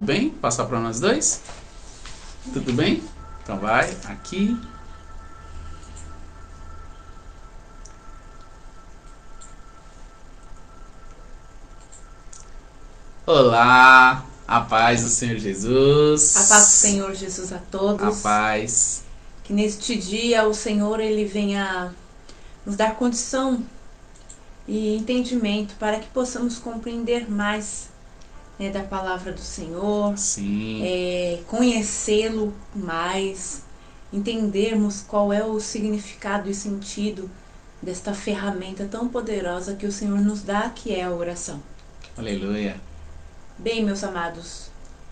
bem? Passar para nós dois? Tudo bem? Então vai aqui. Olá, a paz do Senhor Jesus. A paz do Senhor Jesus a todos. A paz. Que neste dia o Senhor ele venha nos dar condição e entendimento para que possamos compreender mais, né, da palavra do Senhor. Sim. Conhecê-lo mais, entendermos qual é o significado e sentido desta ferramenta tão poderosa que o Senhor nos dá, que é a oração. Aleluia. Bem, meus amados,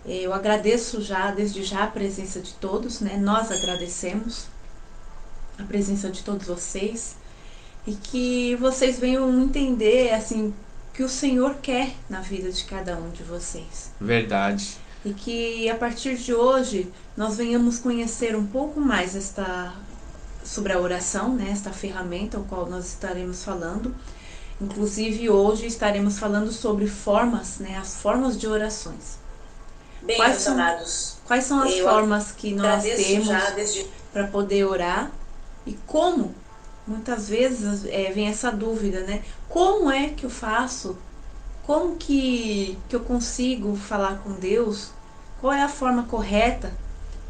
eu agradeço desde já a presença de todos, né? Nós agradecemos a presença de todos vocês e que vocês venham entender, assim, que o Senhor quer na vida de cada um de vocês. Verdade. E que a partir de hoje nós venhamos conhecer um pouco mais sobre a oração, né? Esta ferramenta, o qual nós estaremos falando. Inclusive hoje estaremos falando sobre formas, né, as formas de orações. Bem, meus amados, quais são as formas que nós temos para poder orar e como? Muitas vezes vem essa dúvida, né? Como é que eu faço? Como que eu consigo falar com Deus? Qual é a forma correta?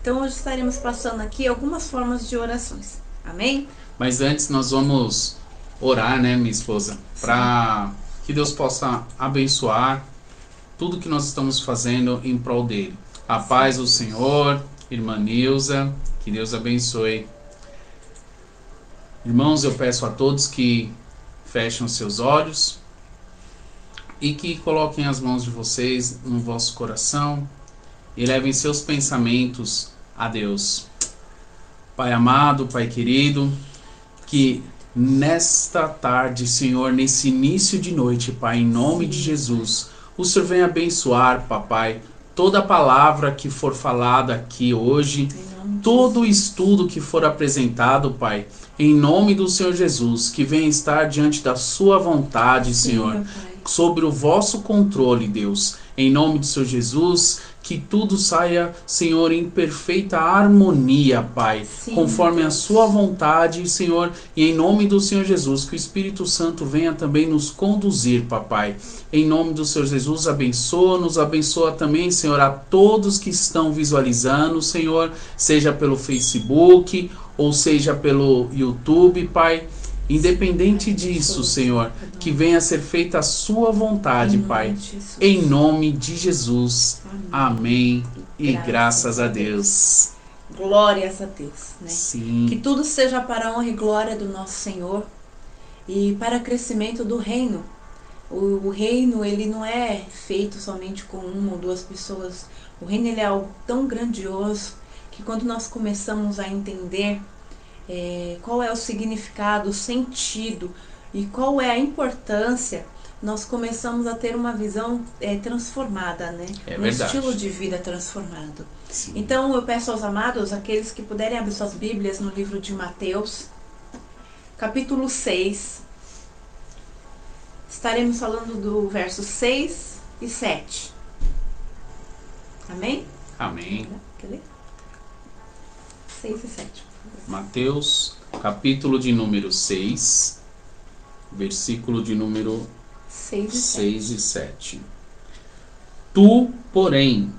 Então hoje estaremos passando aqui algumas formas de orações. Amém? Mas antes nós vamos orar, né, minha esposa, para que Deus possa abençoar tudo que nós estamos fazendo em prol dele. A paz do Senhor, irmã Nilza, que Deus abençoe. Irmãos, eu peço a todos que fechem os seus olhos e que coloquem as mãos de vocês no vosso coração e levem seus pensamentos a Deus. Pai amado, Pai querido, que nesta tarde, Senhor, nesse início de noite, Pai, em nome de Jesus, o Senhor venha abençoar, Papai, toda a palavra que for falada aqui hoje, todo o estudo que for apresentado, Pai, em nome do Senhor Jesus, que venha estar diante da sua vontade, Senhor, sobre o vosso controle, Deus, em nome do Senhor Jesus, que tudo saia, Senhor, em perfeita harmonia, Pai, conforme a sua vontade, Senhor, e em nome do Senhor Jesus, que o Espírito Santo venha também nos conduzir, Papai. Em nome do Senhor Jesus, abençoa-nos, abençoa também, Senhor, a todos que estão visualizando, Senhor, seja pelo Facebook ou seja pelo YouTube, Pai. Independente disso, Senhor, que venha a ser feita a sua vontade, Pai. Em nome de Jesus. Amém. E graças a Deus. Glórias a Deus, né? Sim. Que tudo seja para a honra e glória do nosso Senhor e para o crescimento do reino. O reino, ele não é feito somente com uma ou duas pessoas. O reino, ele é algo tão grandioso que quando nós começamos a entender qual é o significado, o sentido e qual é a importância, nós começamos a ter uma visão transformada, né? Um estilo de vida transformado. Sim. Então eu peço aos amados, aqueles que puderem abrir suas Bíblias no livro de Mateus, capítulo 6. Estaremos falando do verso 6 e 7. Amém? Amém. Quer ler? 6 e 7. Mateus, capítulo de número 6, versículo de número 6 e 7. Tu, porém,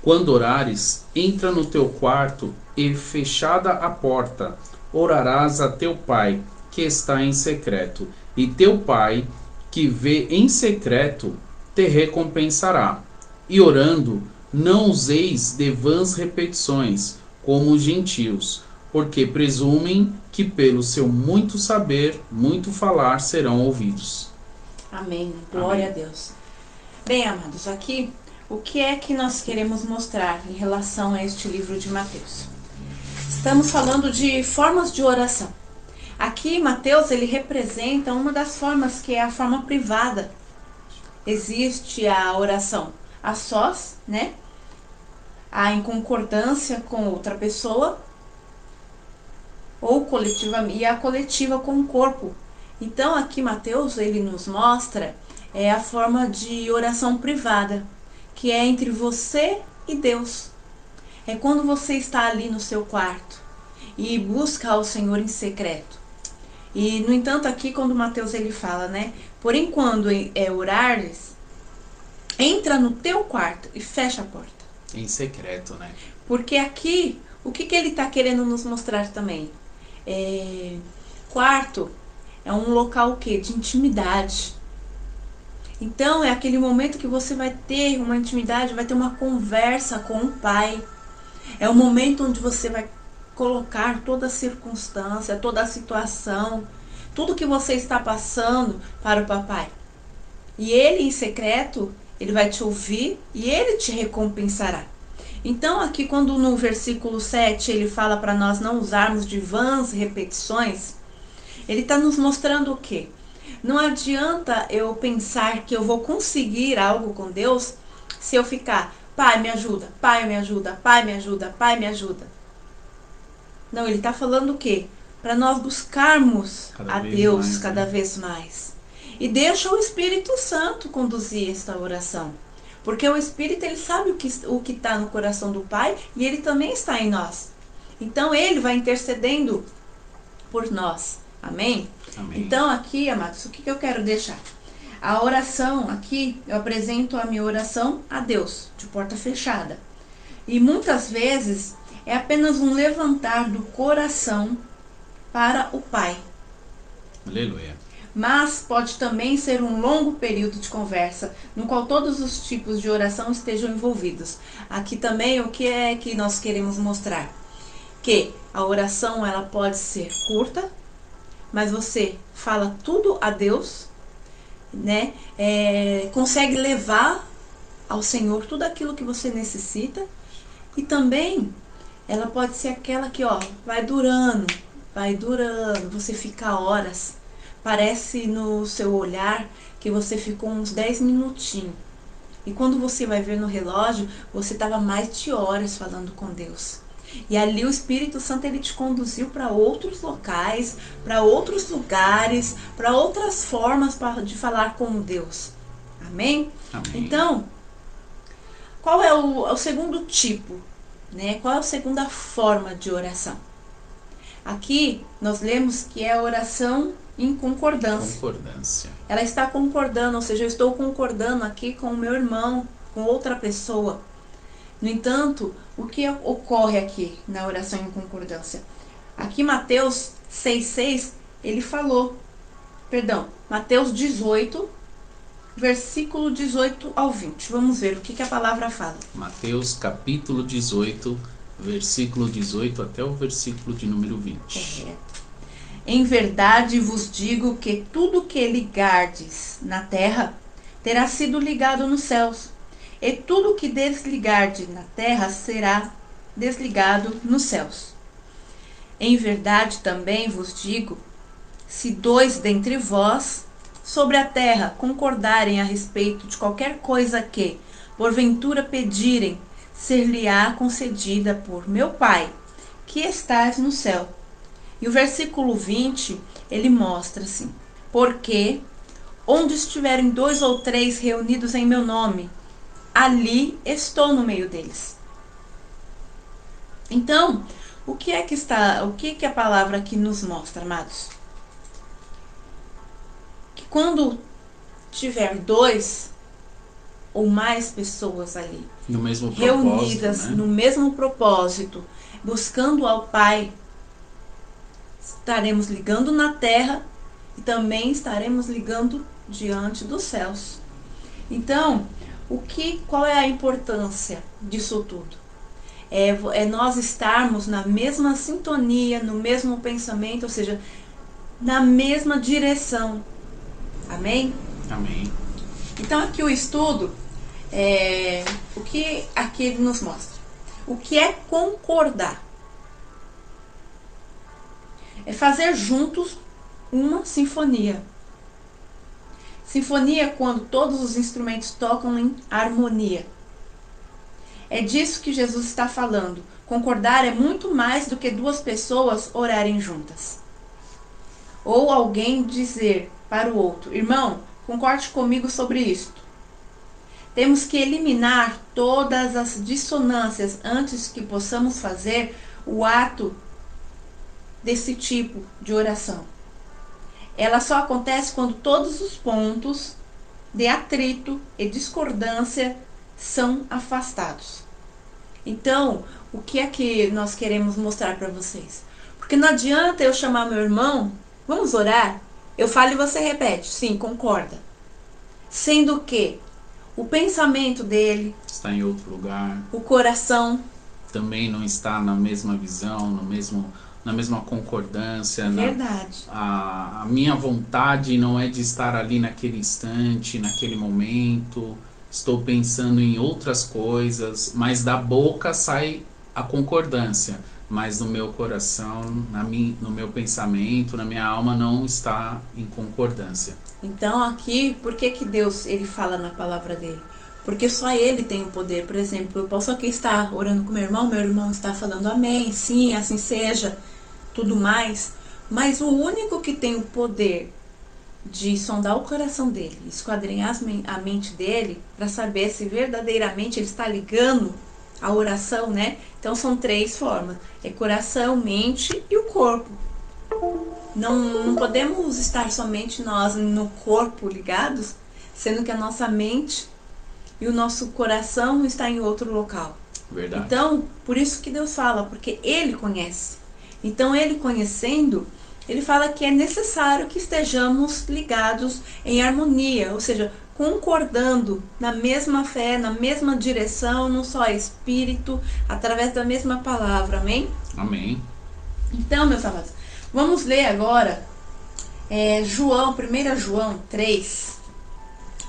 quando orares, entra no teu quarto e, fechada a porta, orarás a teu pai, que está em secreto, e teu pai, que vê em secreto, te recompensará. E orando, não useis de vãs repetições, como os gentios, porque presumem que pelo seu muito saber, muito falar, serão ouvidos. Amém. Glória a Deus. Bem, amados, aqui, o que é que nós queremos mostrar em relação a este livro de Mateus? Estamos falando de formas de oração. Aqui, Mateus, ele representa uma das formas, que é a forma privada. Existe a oração a sós, né? Em concordância com outra pessoa, ou coletiva, e a coletiva com o corpo. Então aqui Mateus, ele nos mostra a forma de oração privada, que é entre você e Deus. É quando você está ali no seu quarto e busca ao Senhor em secreto. E, no entanto, aqui quando Mateus ele fala, né? Porém, quando orares, entra no teu quarto e fecha a porta. Em secreto, né? Porque aqui, o que ele está querendo nos mostrar também? Quarto é um local o quê? De intimidade. Então, é aquele momento que você vai ter uma intimidade, vai ter uma conversa com o Pai. É o momento onde você vai colocar toda a circunstância, toda a situação, tudo que você está passando para o papai. E ele, em secreto, ele vai te ouvir e ele te recompensará. Então, aqui quando no versículo 7 ele fala para nós não usarmos de vãs repetições, ele está nos mostrando o quê? Não adianta eu pensar que eu vou conseguir algo com Deus se eu ficar, Pai, me ajuda, Pai, me ajuda, Pai, me ajuda, Pai, me ajuda. Não, ele está falando o quê? Para nós buscarmos a Deus cada vez mais. E deixa o Espírito Santo conduzir esta oração. Porque o Espírito, ele sabe o que está no coração do Pai e ele também está em nós. Então, ele vai intercedendo por nós. Amém? Amém. Então, aqui, amados, o que eu quero deixar? A oração, aqui, eu apresento a minha oração a Deus, de porta fechada. E muitas vezes é apenas um levantar do coração para o Pai. Aleluia. Mas pode também ser um longo período de conversa, no qual todos os tipos de oração estejam envolvidos. Aqui também o que é que nós queremos mostrar? Que a oração ela pode ser curta, mas você fala tudo a Deus, né? Consegue levar ao Senhor tudo aquilo que você necessita. E também ela pode ser aquela que vai durando, você fica horas. Parece no seu olhar que você ficou uns 10 minutinhos. E quando você vai ver no relógio, você estava mais de horas falando com Deus. E ali o Espírito Santo ele te conduziu para outros locais, para outros lugares, para outras formas de falar com Deus. Amém? Amém. Então, qual é o segundo tipo? Né? Qual é a segunda forma de oração? Aqui nós lemos que é a oração em concordância. Concordância. Ela está concordando, ou seja, eu estou concordando aqui com o meu irmão, com outra pessoa. No entanto, o que ocorre aqui na oração em concordância? Aqui Mateus 6,6, ele falou, Mateus 18, versículo 18 ao 20. Vamos ver o que a palavra fala. Mateus capítulo 18, versículo 18 até o versículo de número 20. Correto. Em verdade vos digo que tudo que ligardes na terra terá sido ligado nos céus, e tudo que desligardes na terra será desligado nos céus. Em verdade também vos digo, se 2 dentre vós sobre a terra concordarem a respeito de qualquer coisa que, porventura, pedirem, ser-lhe-á concedida por meu Pai, que estás no céu. E o versículo 20, ele mostra assim, porque onde estiverem 2 ou 3 reunidos em meu nome, ali estou no meio deles. Então, o que a palavra aqui nos mostra, amados? Que quando tiver 2 ou mais pessoas ali, no mesmo reunidas, propósito, né? no mesmo propósito, buscando ao Pai, estaremos ligando na terra e também estaremos ligando diante dos céus. Então, qual é a importância disso tudo? É nós estarmos na mesma sintonia, no mesmo pensamento, ou seja, na mesma direção. Amém? Amém. Então aqui o estudo, o que aqui ele nos mostra? O que é concordar? É fazer juntos uma sinfonia. Sinfonia é quando todos os instrumentos tocam em harmonia. É disso que Jesus está falando. Concordar é muito mais do que 2 pessoas orarem juntas. Ou alguém dizer para o outro, irmão, concorde comigo sobre isto. Temos que eliminar todas as dissonâncias antes que possamos fazer o ato desse tipo de oração. Ela só acontece quando todos os pontos de atrito e discordância são afastados. Então, o que é que nós queremos mostrar para vocês? Porque não adianta eu chamar meu irmão, vamos orar? Eu falo e você repete, sim, concorda. Sendo que o pensamento dele está em outro lugar, o coração também não está na mesma visão, na mesma concordância. Verdade. A minha vontade não é de estar ali naquele instante, naquele momento. Estou pensando em outras coisas, mas da boca sai a concordância. Mas no meu coração, no meu pensamento, na minha alma não está em concordância. Então aqui, por que Deus ele fala na palavra dele? Porque só ele tem o poder. Por exemplo, eu posso aqui estar orando com meu irmão está falando amém, sim, assim seja, tudo mais. Mas o único que tem o poder de sondar o coração dele, esquadrinhar a mente dele, para saber se verdadeiramente ele está ligando a oração, né? Então são 3 formas: é coração, mente e o corpo. Não podemos estar somente nós no corpo ligados, sendo que a nossa mente e o nosso coração está em outro local. Verdade. Então, por isso que Deus fala, porque Ele conhece. Então, Ele conhecendo, Ele fala que é necessário que estejamos ligados em harmonia, ou seja, concordando na mesma fé, na mesma direção, num só Espírito, através da mesma palavra. Amém? Amém. Então, meus amados, vamos ler agora 1 João 3.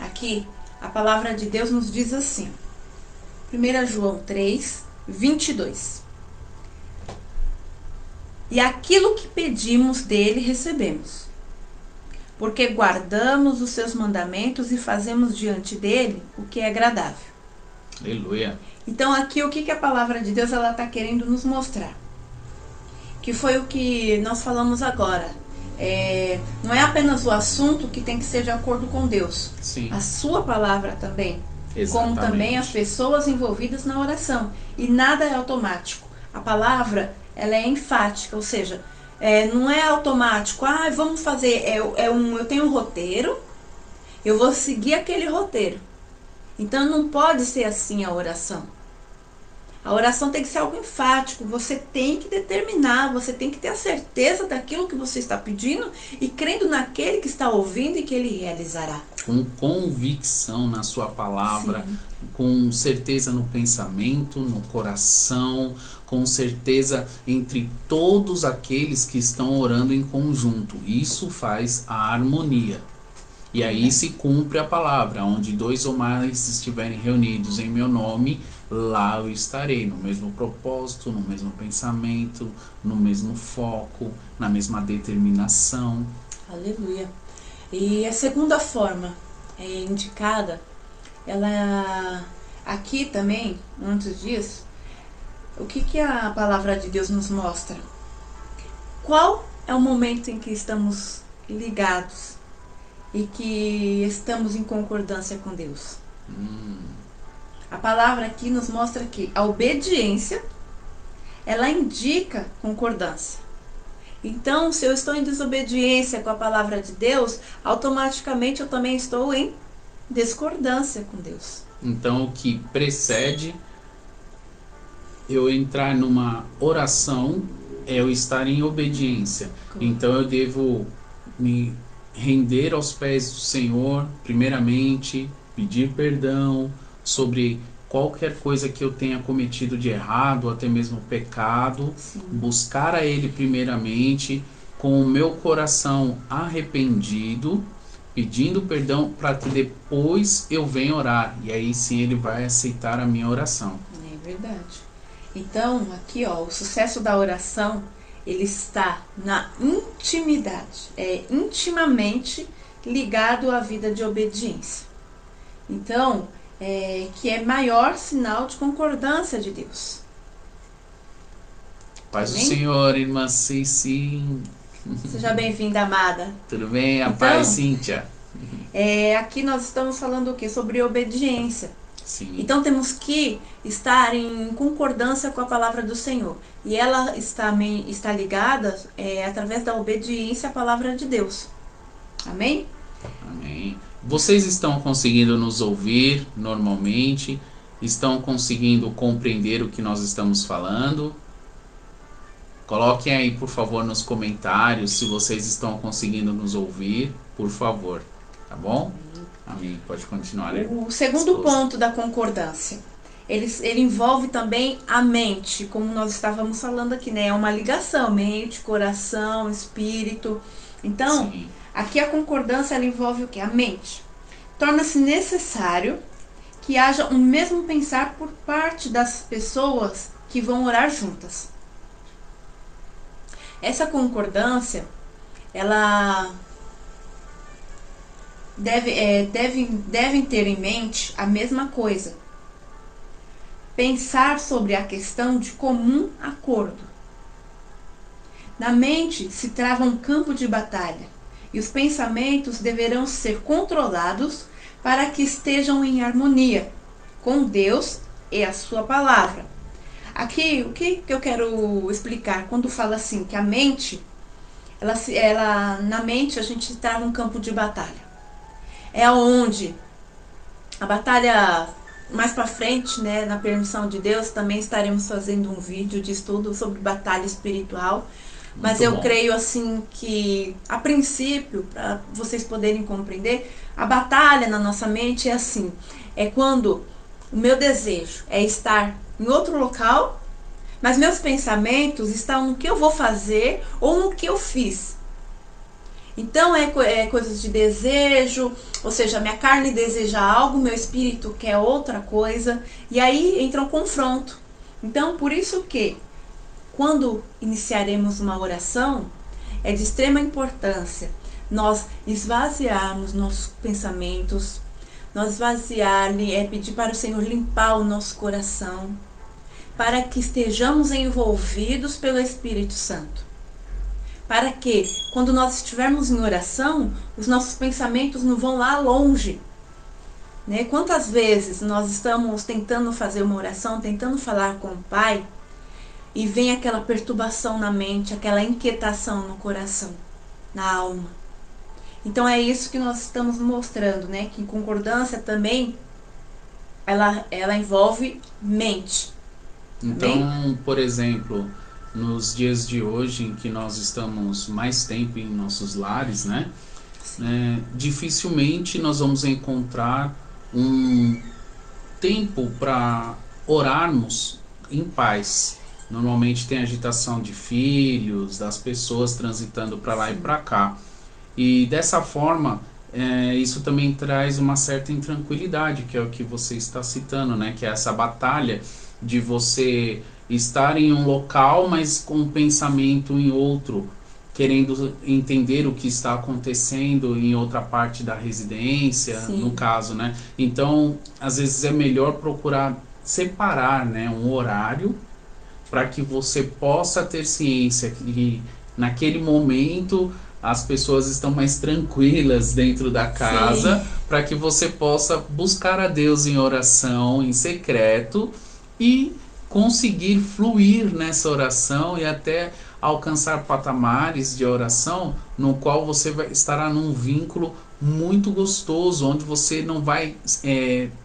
Aqui, a palavra de Deus nos diz assim. 1 João 3, 22. E aquilo que pedimos dele recebemos, porque guardamos os seus mandamentos e fazemos diante dele o que é agradável. Aleluia. Então aqui o que a palavra de Deus está querendo nos mostrar? Que foi o que nós falamos agora. Não é apenas o assunto que tem que ser de acordo com Deus. Sim. A sua palavra também. Exatamente. Como também as pessoas envolvidas na oração. E nada é automático. A palavra, ela é enfática, ou seja, não é automático. Vamos fazer, eu tenho um roteiro, eu vou seguir aquele roteiro. Então não pode ser assim a oração. A oração tem que ser algo enfático, você tem que determinar, você tem que ter a certeza daquilo que você está pedindo e crendo naquele que está ouvindo e que ele realizará. Com convicção na sua palavra, Sim. Com certeza no pensamento, no coração, com certeza entre todos aqueles que estão orando em conjunto. Isso faz a harmonia. E aí se cumpre a palavra, onde 2 ou mais estiverem reunidos em meu nome, lá eu estarei, no mesmo propósito, no mesmo pensamento, no mesmo foco, na mesma determinação. Aleluia. E a segunda forma indicada, ela aqui também, antes disso, o que a palavra de Deus nos mostra? Qual é o momento em que estamos ligados e que estamos em concordância com Deus? A palavra aqui nos mostra que a obediência, ela indica concordância. Então, se eu estou em desobediência com a palavra de Deus, automaticamente eu também estou em discordância com Deus. Então, o que precede eu entrar numa oração é eu estar em obediência. Então, eu devo me render aos pés do Senhor, primeiramente, pedir perdão sobre qualquer coisa que eu tenha cometido de errado, até mesmo pecado. Sim. Buscar a Ele primeiramente, com o meu coração arrependido, pedindo perdão, para que depois eu venha orar. E aí sim Ele vai aceitar a minha oração. É verdade. Então, aqui o sucesso da oração, ele está na intimidade. É intimamente ligado à vida de obediência. Então, que é maior sinal de concordância de Deus. Paz do Amém? Senhor, irmã Cici. Seja bem-vinda, amada. Tudo bem? A Então, paz, Cíntia. Aqui nós estamos falando o quê? Sobre obediência. Sim. Então temos que estar em concordância com a palavra do Senhor. E ela está ligada através da obediência à palavra de Deus. Amém? Amém. Vocês estão conseguindo nos ouvir normalmente? Estão conseguindo compreender o que nós estamos falando? Coloquem aí, por favor, nos comentários se vocês estão conseguindo nos ouvir, por favor. Tá bom? Amém. Pode continuar aí. O segundo ponto da concordância, ele envolve também a mente, como nós estávamos falando aqui, né? É uma ligação, mente, coração, espírito. Então, Sim. Aqui a concordância ela envolve o quê? A mente. Torna-se necessário que haja um mesmo pensar por parte das pessoas que vão orar juntas. Essa concordância, ela devem ter em mente a mesma coisa. Pensar sobre a questão de comum acordo. Na mente se trava um campo de batalha e os pensamentos deverão ser controlados para que estejam em harmonia com Deus e a sua palavra. Aqui, o que eu quero explicar quando fala assim, que a mente, na mente a gente trava um campo de batalha. É onde a batalha, mais para frente, né, na permissão de Deus, também estaremos fazendo um vídeo de estudo sobre batalha espiritual. Mas eu creio assim que, a princípio, para vocês poderem compreender, a batalha na nossa mente é assim, é quando o meu desejo é estar em outro local, mas meus pensamentos estão no que eu vou fazer ou no que eu fiz. Então é coisas de desejo, ou seja, minha carne deseja algo, meu espírito quer outra coisa, e aí entra um confronto. Então, por isso que, quando iniciaremos uma oração, é de extrema importância nós esvaziarmos nossos pensamentos, pedir para o Senhor limpar o nosso coração, para que estejamos envolvidos pelo Espírito Santo. Para que, quando nós estivermos em oração, os nossos pensamentos não vão lá longe. Né? Quantas vezes nós estamos tentando fazer uma oração, tentando falar com o Pai, e vem aquela perturbação na mente, aquela inquietação no coração, na alma. Então é isso que nós estamos mostrando, né? Que concordância também, ela envolve mente. Então, Amém? por exemplo, nos dias de hoje em que nós estamos mais tempo em nossos lares, né? Dificilmente nós vamos encontrar um tempo para orarmos em paz. Normalmente tem agitação de filhos, das pessoas transitando para lá e para cá. E dessa forma, isso também traz uma certa intranquilidade, que é o que você está citando, né? Que é essa batalha de você estar em um local, mas com um pensamento em outro, querendo entender o que está acontecendo em outra parte da residência, Sim. no caso, né? Então, às vezes é melhor procurar separar, né, um horário para que você possa ter ciência que naquele momento as pessoas estão mais tranquilas dentro da casa, para que você possa buscar a Deus em oração, em secreto, e conseguir fluir nessa oração e até alcançar patamares de oração no qual você estará num vínculo muito gostoso, onde você não vai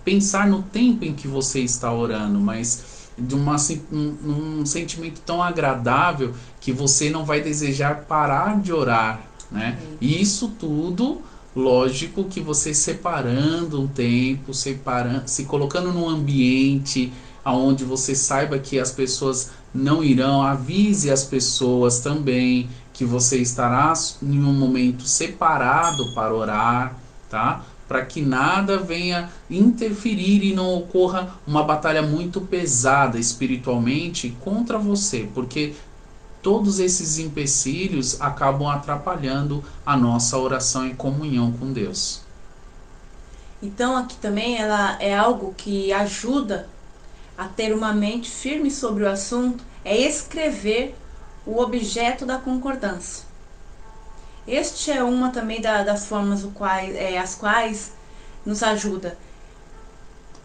pensar no tempo em que você está orando, mas de um sentimento tão agradável que você não vai desejar parar de orar, né? E isso tudo, lógico que você separando um tempo, se colocando num ambiente onde você saiba que as pessoas não irão, avise as pessoas também que você estará em um momento separado para orar, tá? Para que nada venha interferir e não ocorra uma batalha muito pesada espiritualmente contra você, porque todos esses empecilhos acabam atrapalhando a nossa oração em comunhão com Deus. Então aqui também ela é algo que ajuda a ter uma mente firme sobre o assunto, é escrever o objeto da concordância. Este é uma também das formas as quais nos ajuda.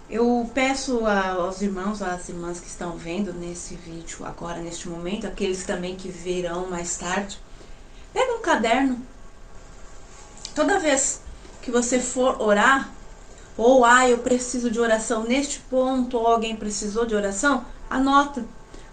Eu peço aos irmãos, às irmãs que estão vendo nesse vídeo agora, neste momento, aqueles também que verão mais tarde, pega um caderno. Toda vez que você for orar, ou eu preciso de oração neste ponto, ou alguém precisou de oração, anota.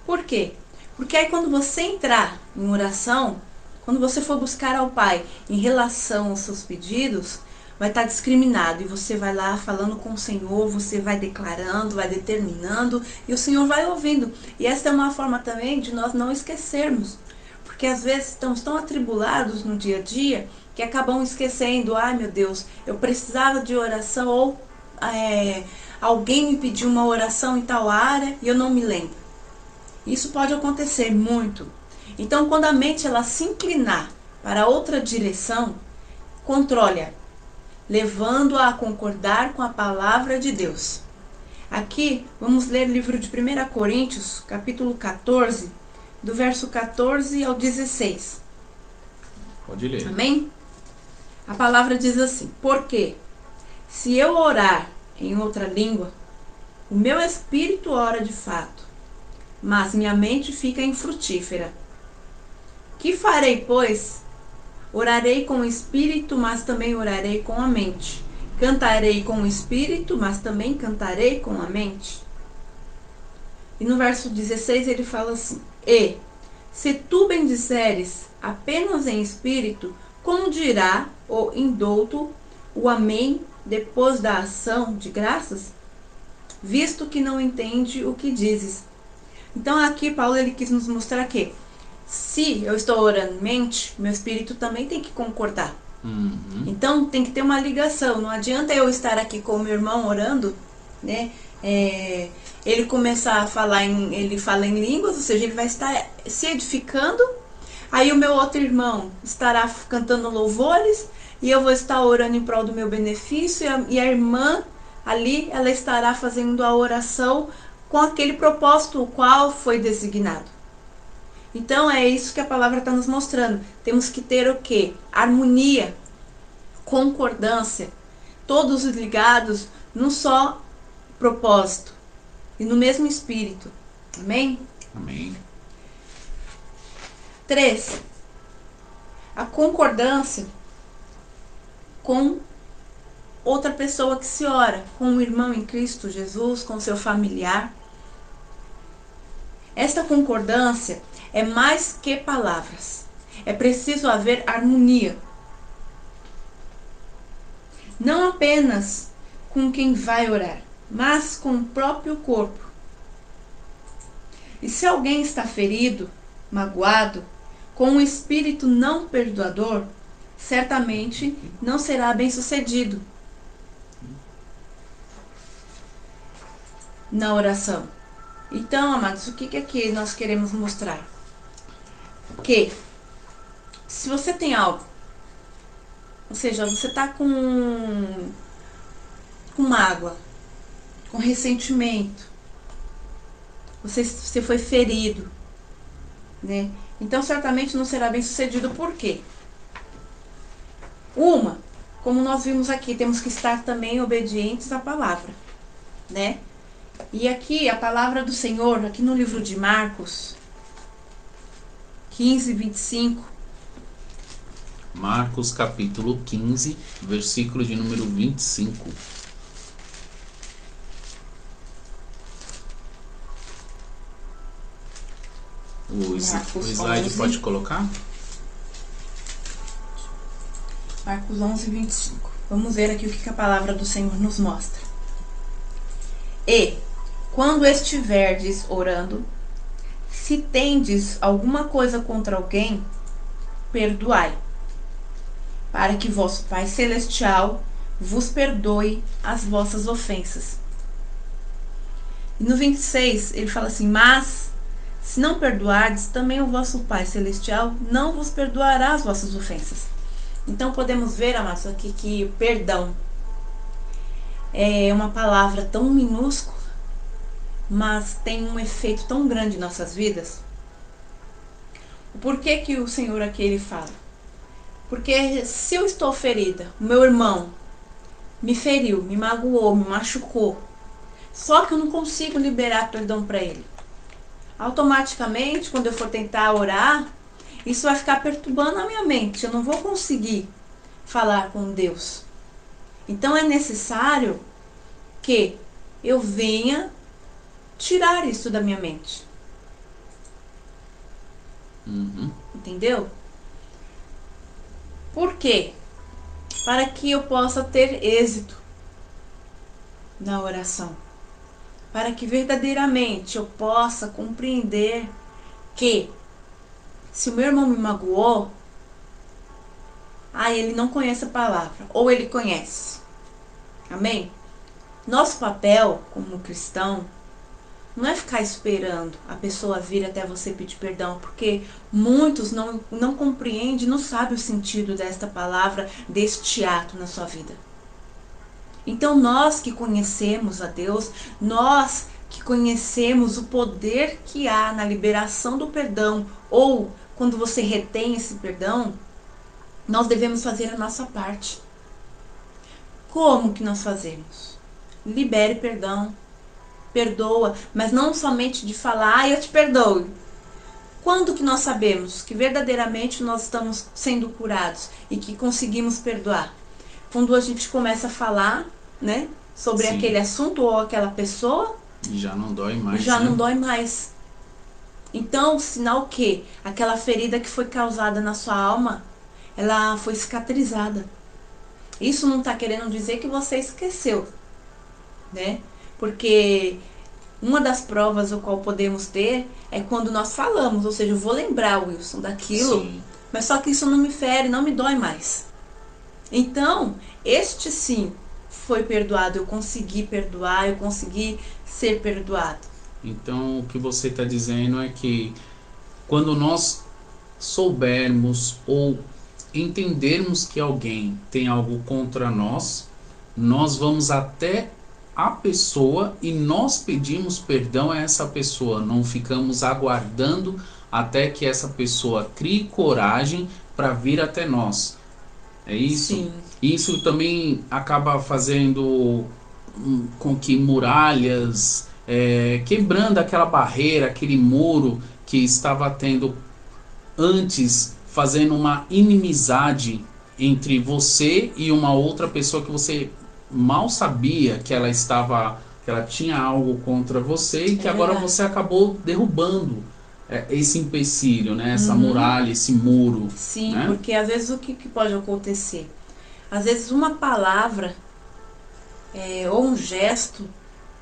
Por quê? Porque aí quando você entrar em oração, quando você for buscar ao Pai em relação aos seus pedidos, vai estar discriminado e você vai lá falando com o Senhor, você vai declarando, vai determinando e o Senhor vai ouvindo. E essa é uma forma também de nós não esquecermos, porque às vezes estamos tão atribulados no dia a dia que acabam esquecendo, meu Deus, eu precisava de oração ou alguém me pediu uma oração em tal área e eu não me lembro. Isso pode acontecer muito. Então, quando a mente ela se inclinar para outra direção, controle-a, levando-a a concordar com a palavra de Deus. Aqui, vamos ler o livro de 1 Coríntios, capítulo 14, do verso 14 ao 16. Pode ler. Amém? A palavra diz assim: porque se eu orar em outra língua, o meu espírito ora de fato, mas minha mente fica infrutífera. Que farei, pois? Orarei com o espírito, mas também orarei com a mente. Cantarei com o espírito, mas também cantarei com a mente. E no verso 16 ele fala assim: e, se tu bendizeres apenas em espírito, como dirá o indouto o amém depois da ação de graças? Visto que não entende o que dizes. Então aqui Paulo ele quis nos mostrar que se eu estou orando em mente, meu espírito também tem que concordar. Então tem que ter uma ligação. Não adianta eu estar aqui com o meu irmão orando, né? Ele começar a falar ele fala em línguas, ou seja, ele vai estar se edificando. Aí o meu outro irmão estará cantando louvores e eu vou estar orando em prol do meu benefício e a irmã ali ela estará fazendo a oração com aquele propósito o qual foi designado. Então é isso que a palavra está nos mostrando. Temos que ter o quê? Harmonia, concordância, todos ligados num só propósito e no mesmo espírito. Amém? Amém. 3. A concordância com outra pessoa que se ora, com um irmão em Cristo Jesus, com seu familiar. Esta concordância é mais que palavras. É preciso haver harmonia. Não apenas com quem vai orar, mas com o próprio corpo. E se alguém está ferido, magoado, com um espírito não perdoador, certamente não será bem-sucedido na oração. Então, amados, o que aqui nós queremos mostrar? Que se você tem algo, ou seja, você está com mágoa, com ressentimento, você foi ferido, né? Então certamente não será bem sucedido. Por quê? Como nós vimos aqui, temos que estar também obedientes à palavra, né? E aqui a palavra do Senhor, aqui no livro de Marcos 15, 25. Marcos capítulo 15, versículo de número 25. O slide 11. Pode colocar? Marcos 11, 25. Vamos ver aqui o que a palavra do Senhor nos mostra. E, quando estiverdes orando, se tendes alguma coisa contra alguém, perdoai, para que vosso Pai Celestial vos perdoe as vossas ofensas. E no 26, ele fala assim: mas, se não perdoardes, também o vosso Pai Celestial não vos perdoará as vossas ofensas. Então podemos ver, amados, aqui que o perdão é uma palavra tão minúscula, mas tem um efeito tão grande em nossas vidas. Por que que o Senhor aqui ele fala? Porque se eu estou ferida, o meu irmão me feriu, me magoou, me machucou, só que eu não consigo liberar perdão para ele. Automaticamente, quando eu for tentar orar, isso vai ficar perturbando a minha mente. Eu não vou conseguir falar com Deus. Então é necessário que eu venha tirar isso da minha mente. Entendeu? Por quê? Para que eu possa ter êxito na oração. Para que verdadeiramente eu possa compreender que se o meu irmão me magoou, ele não conhece a palavra, ou ele conhece. Amém? Nosso papel como cristão não é ficar esperando a pessoa vir até você pedir perdão, porque muitos não compreendem, não sabem o sentido desta palavra, deste ato na sua vida. Então nós que conhecemos a Deus, nós que conhecemos o poder que há na liberação do perdão, ou quando você retém esse perdão, nós devemos fazer a nossa parte. Como que nós fazemos? Libere perdão, perdoa, mas não somente de falar, eu te perdoo. Quando que nós sabemos que verdadeiramente nós estamos sendo curados e que conseguimos perdoar? Quando a gente começa a falar, né, sobre aquele assunto ou aquela pessoa, já não dói mais. Já não dói mais. Então, sinal que aquela ferida que foi causada na sua alma, ela foi cicatrizada. Isso não está querendo dizer que você esqueceu, né? Porque uma das provas o qual podemos ter é quando nós falamos, ou seja, eu vou lembrar, Wilson, daquilo, mas só que isso não me fere, não me dói mais. Então, este sim foi perdoado, eu consegui perdoar, eu consegui ser perdoado. Então, o que você está dizendo é que quando nós soubermos ou entendermos que alguém tem algo contra nós, nós vamos até a pessoa e nós pedimos perdão a essa pessoa. Não ficamos aguardando até que essa pessoa crie coragem para vir até nós. É isso? Sim. Isso também acaba fazendo com que muralhas, quebrando aquela barreira, aquele muro que estava tendo antes, fazendo uma inimizade entre você e uma outra pessoa que você mal sabia que ela tinha algo contra você e que agora você acabou derrubando esse empecilho, né? Essa muralha, esse muro. Sim, né? Porque às vezes o que pode acontecer? Às vezes uma palavra ou um gesto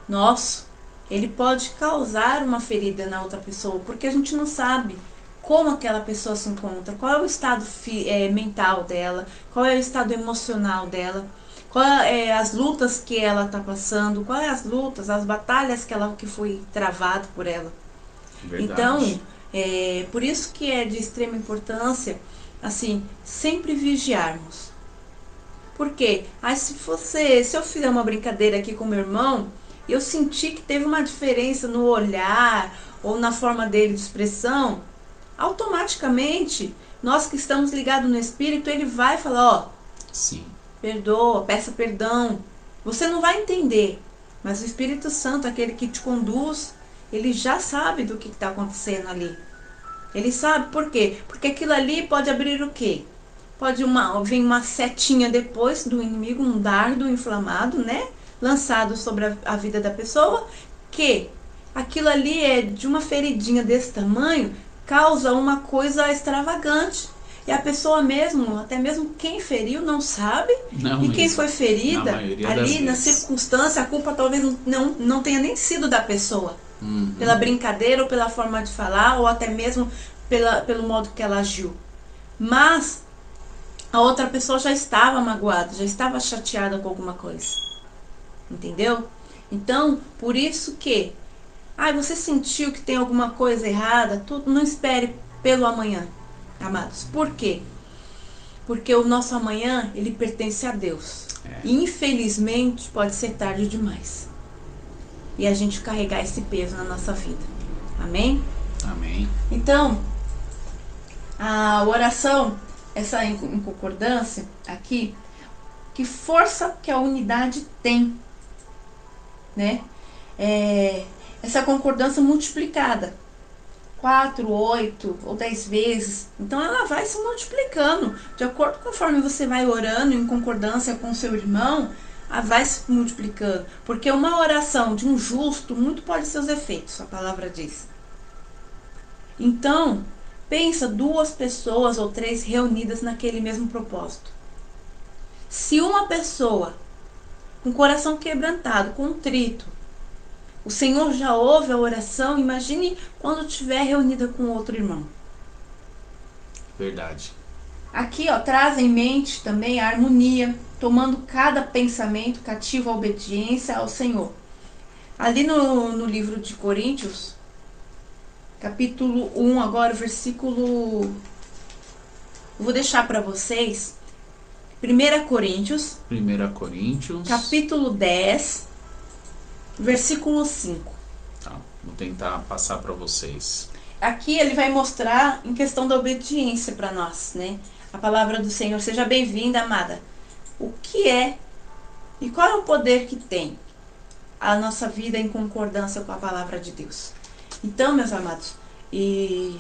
nosso, ele pode causar uma ferida na outra pessoa, porque a gente não sabe como aquela pessoa se encontra, qual é o estado mental dela, qual é o estado emocional dela, qual é as lutas que ela está passando, quais as lutas, as batalhas que foi travado por ela. Verdade. Então, por isso que é de extrema importância, assim, sempre vigiarmos. Por quê? Se eu fizer uma brincadeira aqui com meu irmão, eu senti que teve uma diferença no olhar ou na forma dele de expressão, automaticamente, nós que estamos ligados no Espírito, ele vai falar, Sim. Perdoa, peça perdão. Você não vai entender, mas o Espírito Santo, aquele que te conduz, ele já sabe do que está acontecendo ali. Ele sabe por quê? Porque aquilo ali pode abrir o quê? Pode vir uma setinha depois do inimigo, um dardo inflamado, né? Lançado sobre a vida da pessoa, que aquilo ali é de uma feridinha desse tamanho, causa uma coisa extravagante. E a pessoa mesmo, até mesmo quem feriu, não sabe. Não e quem mesmo. foi ferida, ali na vezes. circunstância, a culpa talvez não tenha nem sido da pessoa. Pela brincadeira ou pela forma de falar, ou até mesmo pelo modo que ela agiu. Mas a outra pessoa já estava magoada, já estava chateada com alguma coisa. Entendeu? Então, por isso que você sentiu que tem alguma coisa errada, não espere pelo amanhã, amados. Por quê? Porque o nosso amanhã, ele pertence a Deus. E infelizmente pode ser tarde demais. E a gente carregar esse peso na nossa vida. Amém? Amém. Então, a oração, essa em concordância aqui, que força que a unidade tem, né? Essa concordância multiplicada, 4, 8 ou 10 vezes. Então ela vai se multiplicando. De acordo conforme você vai orando em concordância com seu irmão, ela vai se multiplicando. Porque uma oração de um justo, muito pode ser os efeitos, a palavra diz. Então, pensa 2 pessoas ou 3 reunidas naquele mesmo propósito. Se uma pessoa com o coração quebrantado, contrito, o Senhor já ouve a oração, imagine quando estiver reunida com outro irmão. Verdade. Aqui, traz em mente também a harmonia, tomando cada pensamento cativo à obediência ao Senhor. Ali no livro de Coríntios, capítulo 1, agora o versículo... Eu vou deixar para vocês. 1 Coríntios, capítulo 10, versículo 5. Tá, vou tentar passar para vocês. Aqui ele vai mostrar em questão da obediência para nós, né? A palavra do Senhor. Seja bem-vinda, amada. O que é e qual é o poder que tem a nossa vida em concordância com a palavra de Deus? Então, meus amados, e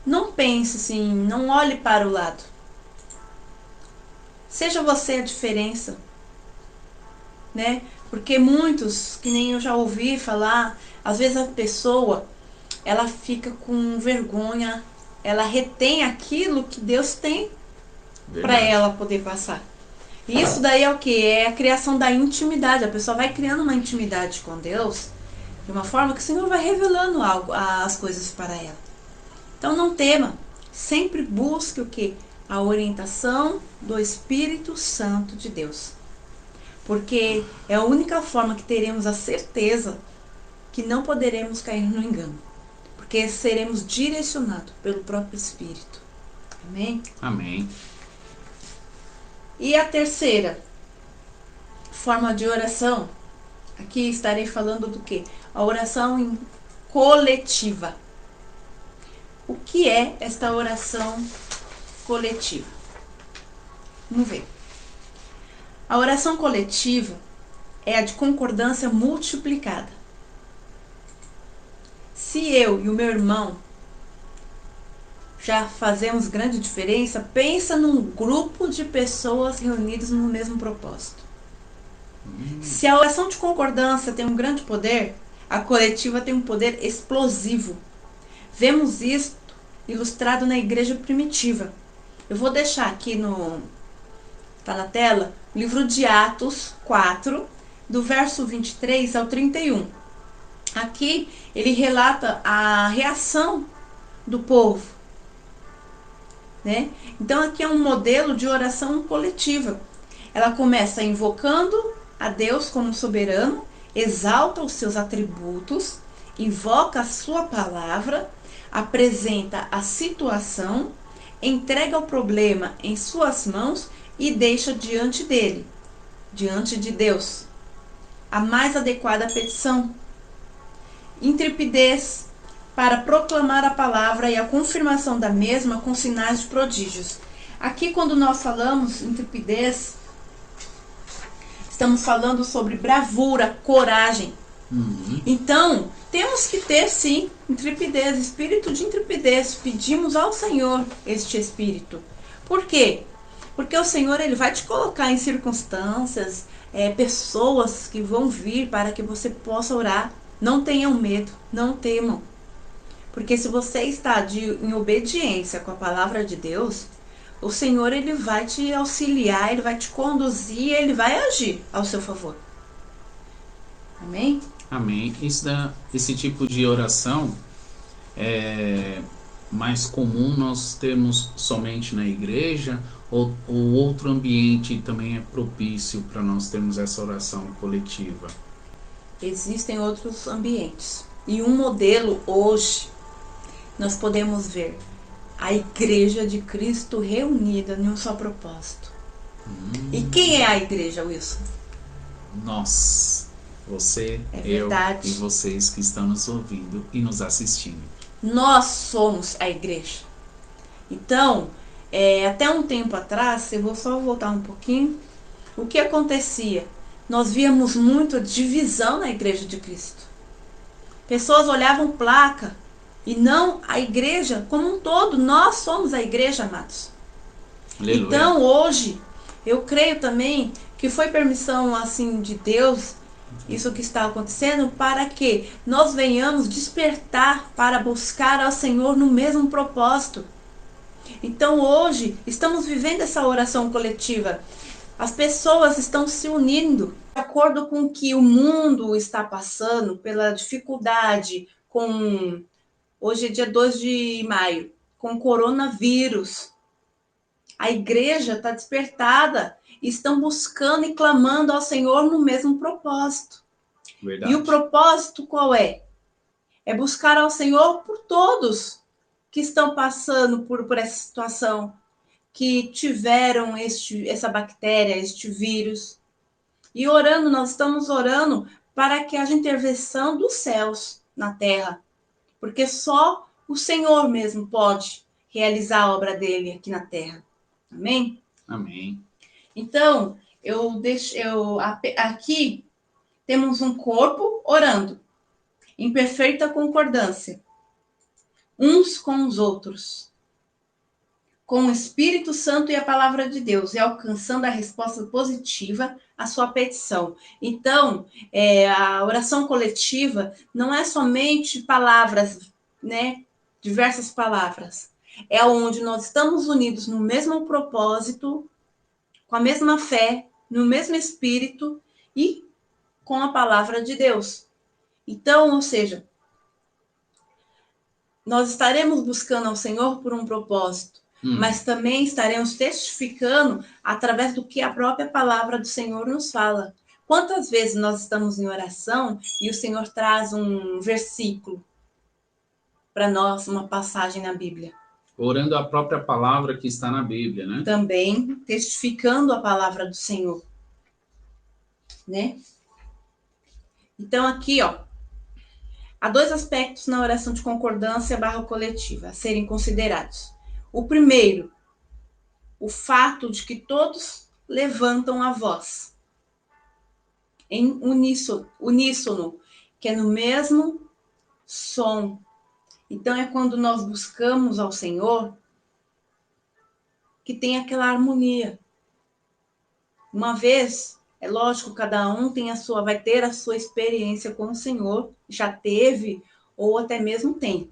não pense assim, não olhe para o lado. Seja você a diferença, né? Porque muitos, que nem eu já ouvi falar, às vezes a pessoa, ela fica com vergonha, ela retém aquilo que Deus tem para ela poder passar. E isso daí é o que? É a criação da intimidade. A pessoa vai criando uma intimidade com Deus de uma forma que o Senhor vai revelando as coisas para ela. Então não tema, sempre busque o que? A orientação do Espírito Santo de Deus. Porque é a única forma que teremos a certeza que não poderemos cair no engano. Porque seremos direcionados pelo próprio Espírito. Amém? Amém. E a terceira forma de oração, aqui estarei falando do que? A oração coletiva. O que é esta oração coletiva? Vamos ver. A oração coletiva é a de concordância multiplicada. Se eu e o meu irmão já fazemos grande diferença, pensa num grupo de pessoas reunidas no mesmo propósito. Se a oração de concordância tem um grande poder, a coletiva tem um poder explosivo. Vemos isto ilustrado na igreja primitiva. Eu vou deixar aqui tá na tela, o livro de Atos 4, do verso 23 ao 31. Aqui ele relata a reação do povo, né? Então aqui é um modelo de oração coletiva. Ela começa invocando a Deus como soberano, exalta os seus atributos, invoca a sua palavra, apresenta a situação, entrega o problema em suas mãos e deixa diante dele, diante de Deus, a mais adequada petição. Intrepidez para proclamar a palavra e a confirmação da mesma com sinais de prodígios. Aqui, quando nós falamos intrepidez, estamos falando sobre bravura, coragem. Então, temos que ter sim intrepidez, espírito de intrepidez. Pedimos ao Senhor este espírito. Por quê? Porque o Senhor ele vai te colocar em circunstâncias, pessoas que vão vir para que você possa orar. Não tenham medo, não temam. Porque se você está em obediência com a palavra de Deus, o Senhor ele vai te auxiliar, ele vai te conduzir, ele vai agir ao seu favor. Amém? Amém. Esse tipo de oração é mais comum nós temos somente na igreja, ou outro ambiente também é propício para nós termos essa oração coletiva? Existem outros ambientes. E um modelo hoje, nós podemos ver a Igreja de Cristo reunida em um só propósito. E quem é a igreja, Wilson? Nós, você, eu e vocês que estão nos ouvindo e nos assistindo. Nós somos a igreja. Então, Até um tempo atrás, eu vou só voltar um pouquinho, o que acontecia? Nós víamos muito divisão na Igreja de Cristo. Pessoas olhavam placa e não a igreja como um todo. Nós somos a igreja, amados. Aleluia. Então, hoje, eu creio também que foi permissão assim de Deus, isso que está acontecendo, para que nós venhamos despertar para buscar ao Senhor no mesmo propósito. Então, hoje, estamos vivendo essa oração coletiva. As pessoas estão se unindo de acordo com o que o mundo está passando, pela dificuldade, hoje é dia 2 de maio, com o coronavírus. A igreja está despertada, estão buscando e clamando ao Senhor no mesmo propósito. Verdade. E o propósito qual é? É buscar ao Senhor por todos que estão passando por essa situação, que tiveram essa bactéria, este vírus. E orando, nós estamos orando para que haja intervenção dos céus na terra. Porque só o Senhor mesmo pode realizar a obra dele aqui na terra. Amém? Amém. Então, aqui temos um corpo orando, em perfeita concordância, uns com os outros, com o Espírito Santo e a palavra de Deus, e alcançando a resposta positiva à sua petição. Então, a oração coletiva não é somente palavras, né? Diversas palavras. É onde nós estamos unidos no mesmo propósito, com a mesma fé, no mesmo Espírito e com a palavra de Deus. Então, ou seja, nós estaremos buscando ao Senhor por um propósito, mas também estaremos testificando através do que a própria palavra do Senhor nos fala. Quantas vezes nós estamos em oração e o Senhor traz um versículo para nós, uma passagem na Bíblia? Orando a própria palavra que está na Bíblia, né? Também testificando a palavra do Senhor, né? Então aqui, há dois aspectos na oração de concordância / coletiva a serem considerados. O primeiro, o fato de que todos levantam a voz em uníssono, que é no mesmo som. Então é quando nós buscamos ao Senhor que tem aquela harmonia. Uma vez, é lógico, cada um vai ter a sua experiência com o Senhor, já teve ou até mesmo tem.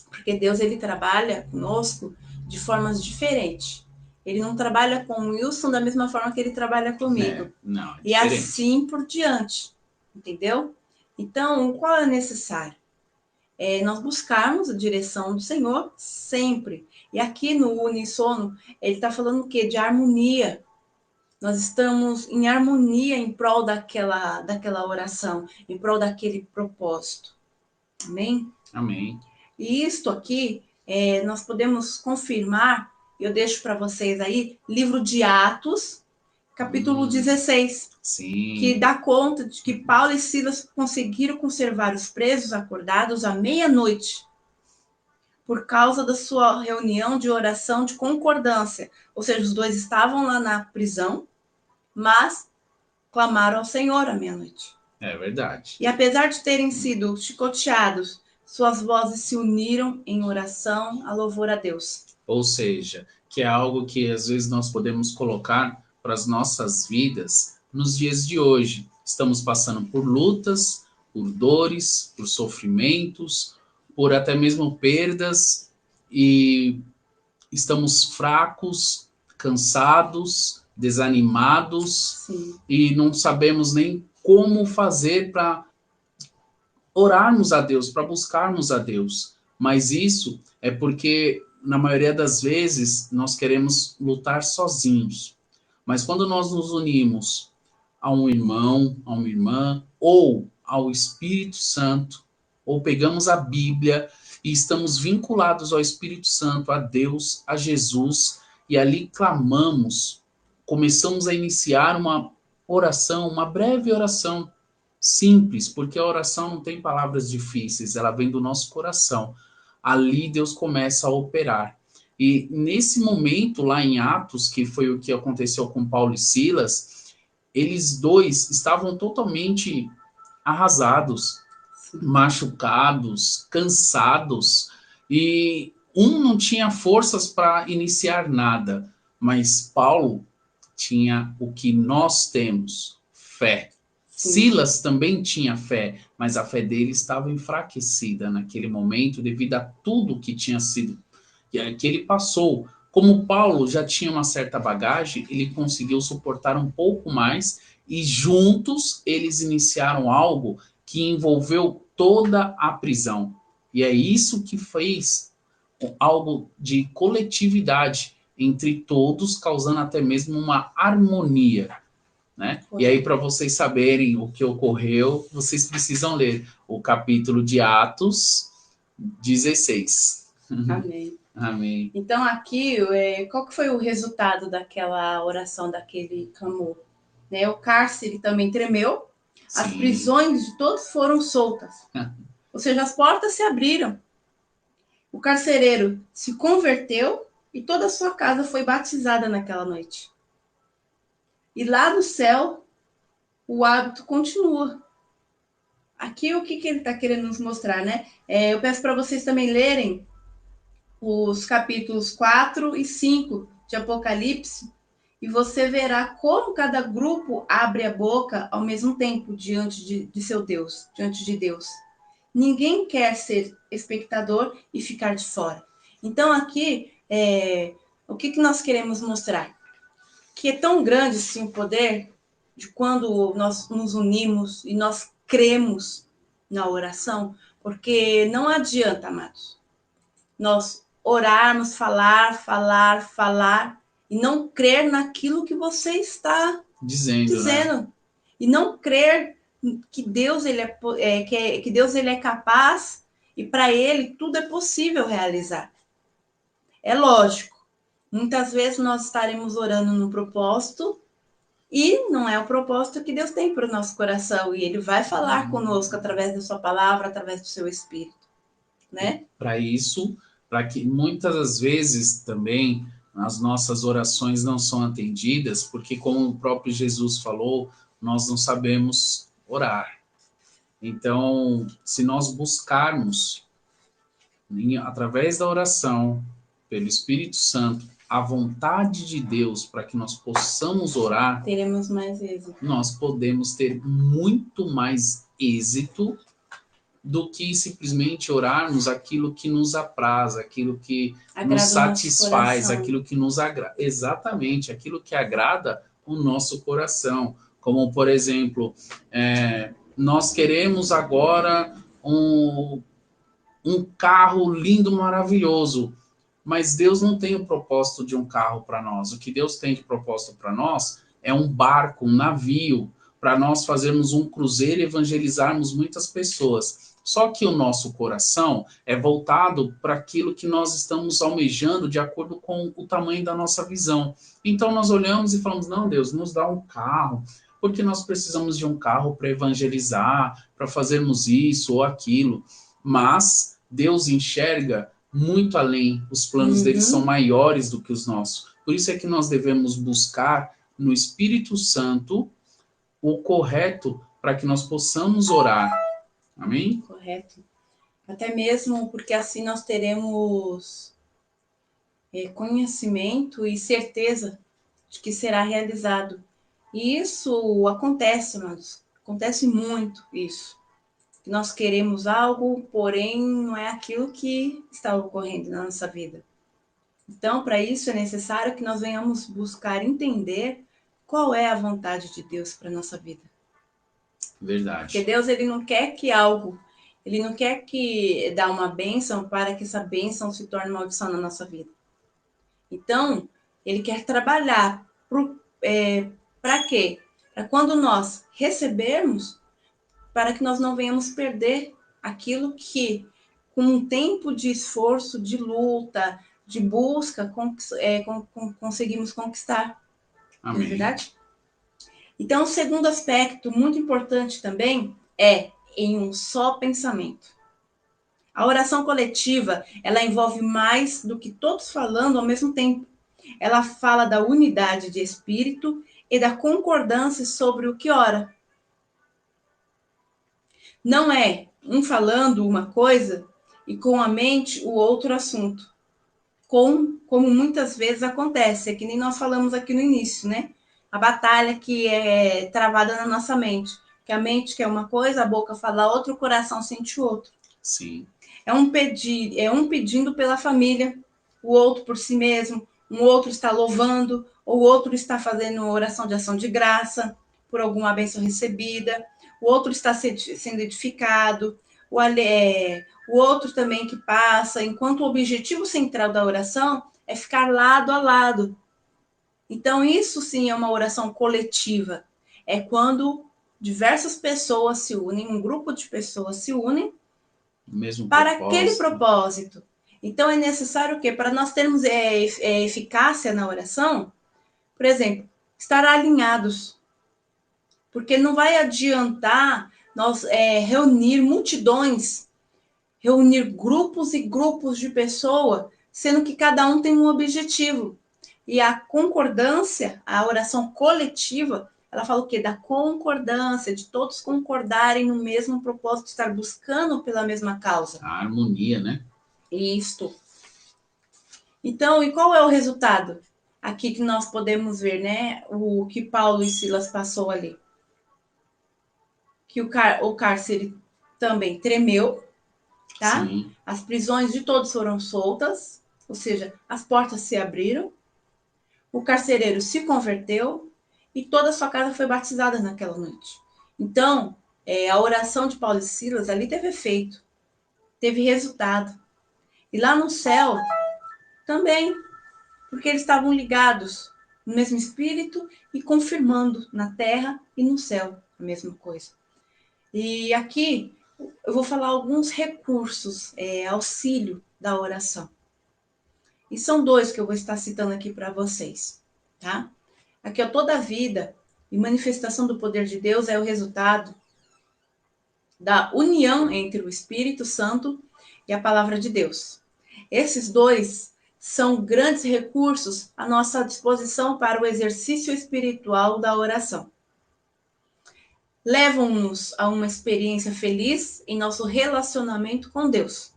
Porque Deus, ele trabalha conosco de formas diferentes. Ele não trabalha com o Wilson da mesma forma que ele trabalha comigo. Não, e assim por diante. Entendeu? Então, qual é necessário? Nós buscarmos a direção do Senhor sempre. E aqui no uníssono, ele está falando o quê? De harmonia. Nós estamos em harmonia em prol daquela oração, em prol daquele propósito. Amém? Amém. E isto aqui, nós podemos confirmar, eu deixo para vocês aí, livro de Atos, capítulo 16. Sim. Que dá conta de que Paulo e Silas conseguiram conservar os presos acordados à meia-noite, por causa da sua reunião de oração de concordância. Ou seja, os dois estavam lá na prisão, mas clamaram ao Senhor à meia-noite. É verdade. E apesar de terem sido chicoteados, suas vozes se uniram em oração a louvor a Deus. Ou seja, que é algo que às vezes nós podemos colocar para as nossas vidas nos dias de hoje. Estamos passando por lutas, por dores, por sofrimentos, por até mesmo perdas, e estamos fracos, cansados, desanimados. Sim. E não sabemos nem como fazer para orarmos a Deus, para buscarmos a Deus. Mas isso é porque, na maioria das vezes, nós queremos lutar sozinhos. Mas quando nós nos unimos a um irmão, a uma irmã, ou ao Espírito Santo, ou pegamos a Bíblia e estamos vinculados ao Espírito Santo, a Deus, a Jesus, e ali clamamos, começamos a iniciar uma oração, uma breve oração, simples, porque a oração não tem palavras difíceis, ela vem do nosso coração. Ali Deus começa a operar. E nesse momento, lá em Atos, que foi o que aconteceu com Paulo e Silas, eles dois estavam totalmente arrasados, machucados, cansados, e um não tinha forças para iniciar nada, mas Paulo tinha o que nós temos, fé. Sim. Silas também tinha fé, mas a fé dele estava enfraquecida naquele momento devido a tudo que tinha sido que ele passou. Como Paulo já tinha uma certa bagagem, ele conseguiu suportar um pouco mais e juntos eles iniciaram algo que envolveu toda a prisão. E é isso que fez algo de coletividade entre todos, causando até mesmo uma harmonia, né? E aí, para vocês saberem o que ocorreu, vocês precisam ler o capítulo de Atos 16. Amém. Amém. Então aqui, qual que foi o resultado daquela oração, daquele clamor? Né? O cárcere também tremeu, Sim. As prisões de todos foram soltas. Ou seja, as portas se abriram. O carcereiro se converteu e toda a sua casa foi batizada naquela noite. E lá no céu, o hábito continua. Aqui o que ele está querendo nos mostrar, né? Eu peço para vocês também lerem os capítulos 4 e 5 de Apocalipse, e você verá como cada grupo abre a boca ao mesmo tempo diante de seu Deus, diante de Deus. Ninguém quer ser espectador e ficar de fora. Então aqui, o que nós queremos mostrar? Que é tão grande sim o poder de quando nós nos unimos e nós cremos na oração, porque não adianta, amados, nós orarmos, falar, e não crer naquilo que você está dizendo. Né? E não crer que Deus ele que Deus ele é capaz e para ele tudo é possível realizar. É lógico, muitas vezes nós estaremos orando no propósito e não é o propósito que Deus tem para o nosso coração, e ele vai falar conosco através da sua palavra, através do seu espírito, né? Para isso, para que muitas das vezes também as nossas orações não são atendidas, porque como o próprio Jesus falou, nós não sabemos orar. Então, se nós buscarmos através da oração, pelo Espírito Santo, a vontade de Deus para que nós possamos orar, teremos mais êxito. Nós podemos ter muito mais êxito do que simplesmente orarmos aquilo que nos apraz, aquilo que nos satisfaz, aquilo que nos agrada. Exatamente, aquilo que agrada o nosso coração. Como, por exemplo, nós queremos agora um carro lindo, maravilhoso, mas Deus não tem o propósito de um carro para nós. O que Deus tem de propósito para nós é um barco, um navio, para nós fazermos um cruzeiro e evangelizarmos muitas pessoas. Só que o nosso coração é voltado para aquilo que nós estamos almejando de acordo com o tamanho da nossa visão. Então nós olhamos e falamos, não, Deus, nos dá um carro, porque nós precisamos de um carro para evangelizar, para fazermos isso ou aquilo. Mas Deus enxerga muito além, os planos dele são maiores do que os nossos. Por isso é que nós devemos buscar no Espírito Santo o correto para que nós possamos orar. Amém? Correto. Até mesmo porque assim nós teremos conhecimento e certeza de que será realizado. E isso acontece, mas acontece muito isso. Nós queremos algo, porém não é aquilo que está ocorrendo na nossa vida. Então, para isso é necessário que nós venhamos buscar entender qual é a vontade de Deus para a nossa vida. Verdade. Porque Deus ele não quer que algo, ele não quer que dá uma bênção para que essa bênção se torne maldição na nossa vida. Então, ele quer trabalhar para quê? Para quando nós recebermos, para que nós não venhamos perder aquilo que, com um tempo de esforço, de luta, de busca, conseguimos conquistar. Amém. Não é verdade? Então, o segundo aspecto muito importante também é em um só pensamento. A oração coletiva, ela envolve mais do que todos falando ao mesmo tempo. Ela fala da unidade de espírito e da concordância sobre o que ora. Não é um falando uma coisa e com a mente o outro assunto. Como muitas vezes acontece, é que nem nós falamos aqui no início, né? A batalha que é travada na nossa mente. Que a mente quer uma coisa, a boca fala outra, o coração sente outro. Sim. É um pedindo pela família, o outro por si mesmo, um outro está louvando, o outro está fazendo oração de ação de graça por alguma bênção recebida, o outro está sendo edificado, o outro também que passa, enquanto o objetivo central da oração é ficar lado a lado. Então, isso sim é uma oração coletiva. É quando diversas pessoas se unem, um grupo de pessoas se unem Mesmo para propósito. aquele propósito. Então, é necessário o quê? Para nós termos eficácia na oração, por exemplo, estar alinhados. Porque não vai adiantar nós reunir multidões, reunir grupos e grupos de pessoas, sendo que cada um tem um objetivo. E a concordância, a oração coletiva, ela fala o quê? Da concordância, de todos concordarem no mesmo propósito, estar buscando pela mesma causa. A harmonia, né? Isto. Então, e qual é o resultado? Aqui que nós podemos ver, né? O que Paulo e Silas passou ali. Que o cárcere também tremeu, tá? Sim. As prisões de todos foram soltas, ou seja, as portas se abriram, o carcereiro se converteu e toda a sua casa foi batizada naquela noite. Então, a oração de Paulo e Silas ali teve efeito, teve resultado. E lá no céu também, porque eles estavam ligados no mesmo espírito e confirmando na terra e no céu a mesma coisa. E aqui eu vou falar alguns recursos, auxílio da oração. E são dois que eu vou estar citando aqui para vocês, tá? Aqui, ó, toda a vida e manifestação do poder de Deus é o resultado da união entre o Espírito Santo e a palavra de Deus. Esses dois são grandes recursos à nossa disposição para o exercício espiritual da oração. Levam-nos a uma experiência feliz em nosso relacionamento com Deus.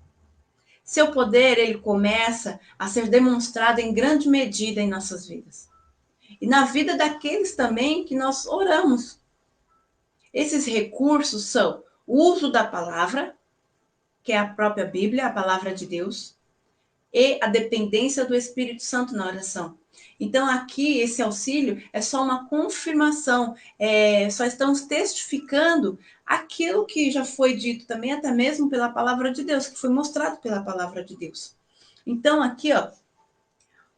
Seu poder, ele começa a ser demonstrado em grande medida em nossas vidas. E na vida daqueles também que nós oramos. Esses recursos são o uso da palavra, que é a própria Bíblia, a palavra de Deus, e a dependência do Espírito Santo na oração. Então, aqui, esse auxílio é só uma confirmação, só estamos testificando aquilo que já foi dito também, até mesmo pela palavra de Deus, que foi mostrado pela palavra de Deus. Então, aqui, ó,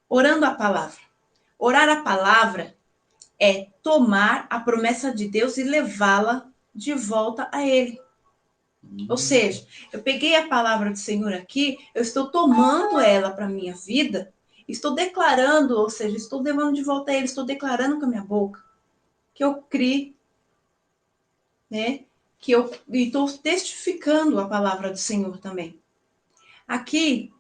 orando a palavra. Orar a palavra é tomar a promessa de Deus e levá-la de volta a Ele. Ou seja, eu peguei a palavra do Senhor aqui, eu estou tomando ela para a minha vida, estou declarando, ou seja, estou levando de volta a Ele, estou declarando com a minha boca que eu criei, né? Que eu estou testificando a palavra do Senhor também. Aqui,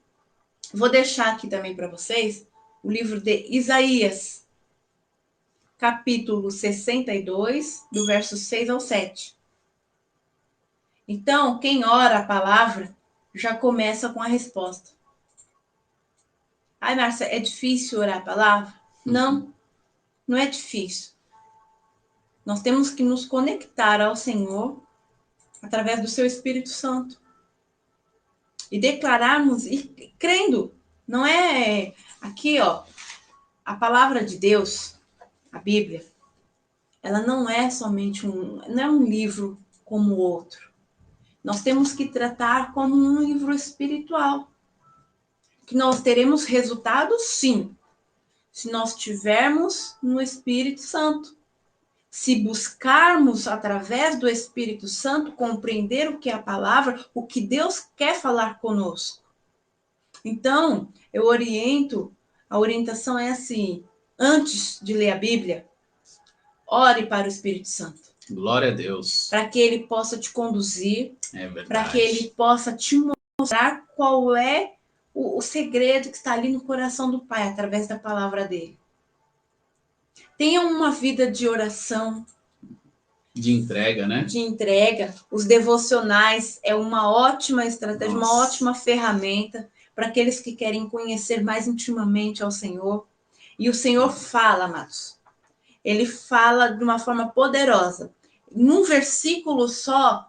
vou deixar aqui também para vocês o livro de Isaías, capítulo 62, do verso 6 ao 7. Então, quem ora a palavra já começa com a resposta. Ai, Márcia, é difícil orar a palavra? Não, não é difícil. Nós temos que nos conectar ao Senhor através do seu Espírito Santo. E declararmos e crendo. Não é aqui, ó, a palavra de Deus, a Bíblia, ela não é somente não é um livro como o outro. Nós temos que tratar como um livro espiritual. Que nós teremos resultados, sim, se nós tivermos no Espírito Santo. Se buscarmos, através do Espírito Santo, compreender o que é a palavra, o que Deus quer falar conosco. Então, eu oriento, a orientação é assim, antes de ler a Bíblia, ore para o Espírito Santo. Glória a Deus. Para que ele possa te conduzir, É verdade. para que ele possa te mostrar mostrar qual é o segredo que está ali no coração do Pai, através da palavra dele. Tenha uma vida de oração. De entrega, né? De entrega. Os devocionais é uma ótima estratégia, Nossa. uma ótima ferramenta para aqueles que querem conhecer mais intimamente ao Senhor. E o Senhor fala, amados. Ele fala de uma forma poderosa. Num versículo só,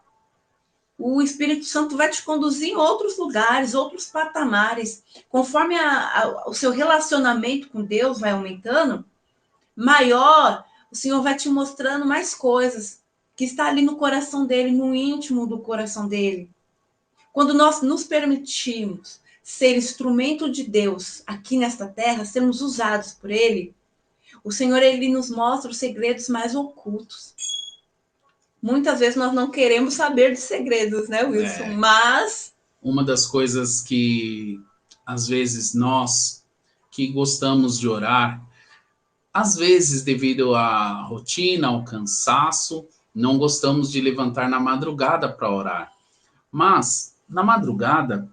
o Espírito Santo vai te conduzir em outros lugares, outros patamares. Conforme o seu relacionamento com Deus vai aumentando, maior, o Senhor vai te mostrando mais coisas que está ali no coração dele, no íntimo do coração dele. Quando nós nos permitimos ser instrumento de Deus aqui nesta terra, sermos usados por ele, o Senhor, ele nos mostra os segredos mais ocultos. Muitas vezes nós não queremos saber de segredos, né, Wilson? Mas uma das coisas que, às vezes, nós que gostamos de orar, às vezes, devido à rotina, ao cansaço, não gostamos de levantar na madrugada para orar. Mas, na madrugada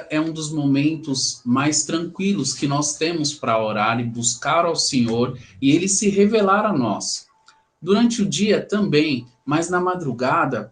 é um dos momentos mais tranquilos que nós temos para orar e buscar ao Senhor e Ele se revelar a nós. Durante o dia também, mas na madrugada,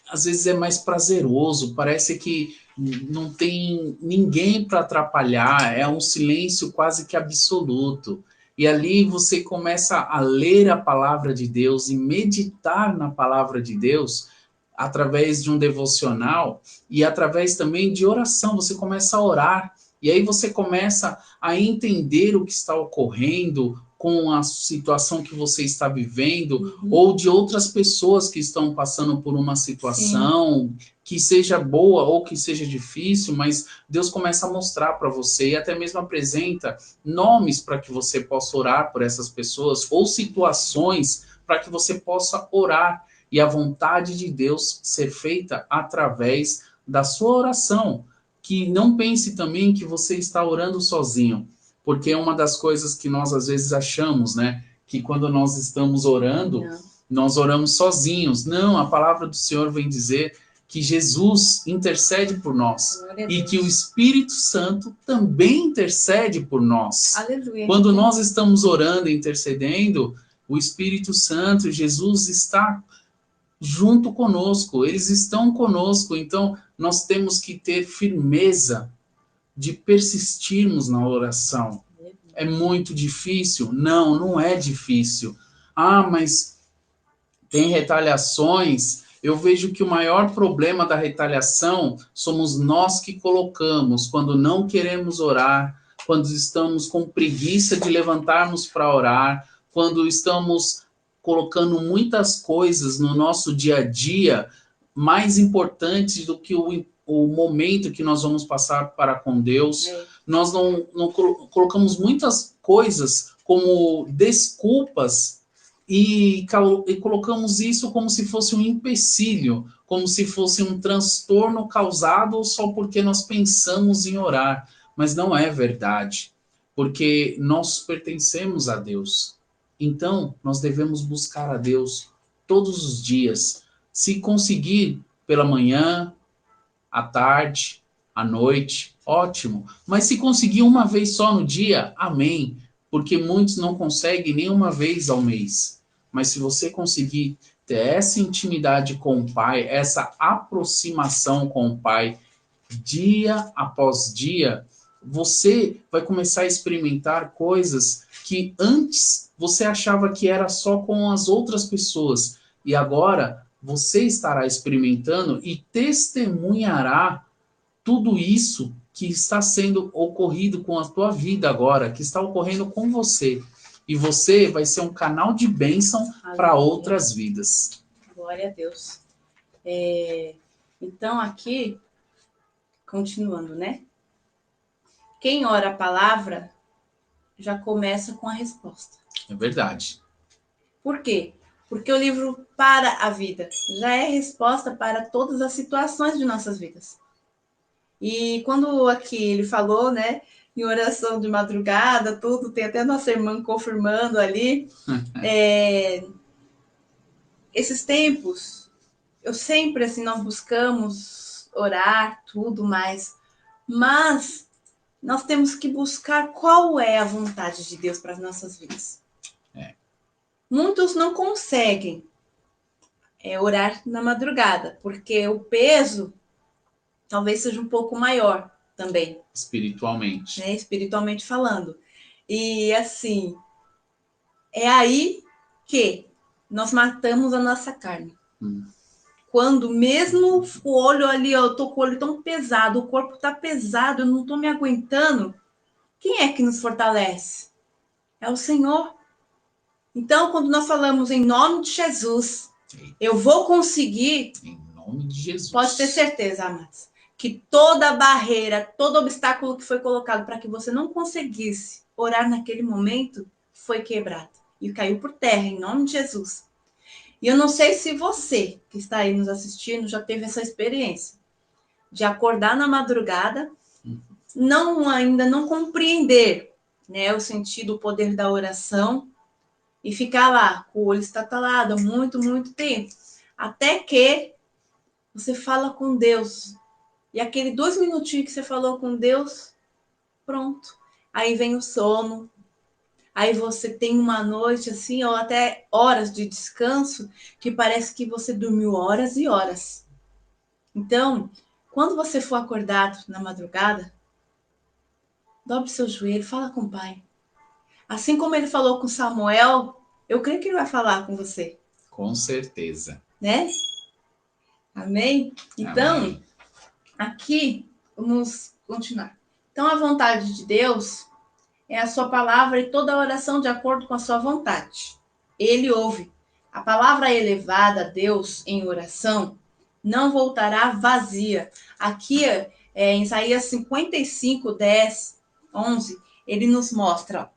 às vezes é mais prazeroso, parece que não tem ninguém para atrapalhar, é um silêncio quase que absoluto. E ali você começa a ler a palavra de Deus e meditar na palavra de Deus através de um devocional e através também de oração. Você começa a orar e aí você começa a entender o que está ocorrendo com a situação que você está vivendo, ou de outras pessoas que estão passando por uma situação que seja boa ou que seja difícil, mas Deus começa a mostrar para você e até mesmo apresenta nomes para que você possa orar por essas pessoas, ou situações para que você possa orar e a vontade de Deus ser feita através da sua oração. Que não pense também que você está orando sozinho, porque é uma das coisas que nós às vezes achamos, né? Que quando nós estamos orando, nós oramos sozinhos. Não, a palavra do Senhor vem dizer que Jesus intercede por nós e que o Espírito Santo também intercede por nós. Aleluia. Quando nós estamos orando e intercedendo, o Espírito Santo, Jesus está junto conosco, eles estão conosco, então nós temos que ter firmeza de persistirmos na oração. É muito difícil? Não, não é difícil. Ah, mas tem retaliações. Eu vejo que o maior problema da retaliação somos nós que colocamos quando não queremos orar, quando estamos com preguiça de levantarmos para orar, quando estamos colocando muitas coisas no nosso dia a dia mais importantes do que o momento que nós vamos passar para com Deus. Nós não colocamos muitas coisas como desculpas e colocamos isso como se fosse um empecilho, como se fosse um transtorno causado só porque nós pensamos em orar. Mas não é verdade, porque nós pertencemos a Deus. Então, nós devemos buscar a Deus todos os dias. Se conseguir pela manhã, à tarde, à noite, ótimo. Mas se conseguir uma vez só no dia, amém. Porque muitos não conseguem nem uma vez ao mês. Mas se você conseguir ter essa intimidade com o Pai, essa aproximação com o Pai, dia após dia, você vai começar a experimentar coisas que antes você achava que era só com as outras pessoas. E agora você estará experimentando e testemunhará tudo isso que está sendo ocorrido com a tua vida agora, que está ocorrendo com você. E você vai ser um canal de bênção para outras vidas. Glória a Deus. Então, aqui, continuando, né? Quem ora a palavra já começa com a resposta. É verdade. Por quê? Porque o livro Para a Vida já é resposta para todas as situações de nossas vidas. E quando aqui ele falou, né, em oração de madrugada, tudo, tem até nossa irmã confirmando ali, esses tempos eu sempre, assim, nós buscamos orar, tudo mais, mas nós temos que buscar qual é a vontade de Deus para as nossas vidas. Muitos não conseguem orar na madrugada, porque o peso talvez seja um pouco maior também. Espiritualmente. Né? Espiritualmente falando. E assim, é aí que nós matamos a nossa carne. Quando mesmo o olho ali, eu tô com o olho tão pesado, o corpo tá pesado, eu não tô me aguentando, quem é que nos fortalece? É o Senhor. Então, quando nós falamos em nome de Jesus, eu vou conseguir. Em nome de Jesus. Pode ter certeza, amados, que toda barreira, todo obstáculo que foi colocado para que você não conseguisse orar naquele momento, foi quebrado e caiu por terra, em nome de Jesus. E eu não sei se você, que está aí nos assistindo, já teve essa experiência de acordar na madrugada, ainda não compreender, né, o sentido, o poder da oração, e ficar lá, com o olho estatalado, muito, muito tempo, até que você fala com Deus. E aquele 2 minutinhos que você falou com Deus, pronto. Aí vem o sono. Aí você tem uma noite assim, ou até horas de descanso, que parece que você dormiu horas e horas. Então, quando você for acordado na madrugada, dobre seu joelho, fala com o Pai. Assim como ele falou com Samuel, eu creio que ele vai falar com você. Com certeza. Né? Amém? Então, Amém. Aqui, vamos continuar. Então, a vontade de Deus é a sua palavra e toda oração de acordo com a sua vontade. Ele ouve. A palavra elevada a Deus em oração não voltará vazia. Aqui, em Isaías 55, 10, 11, ele nos mostra.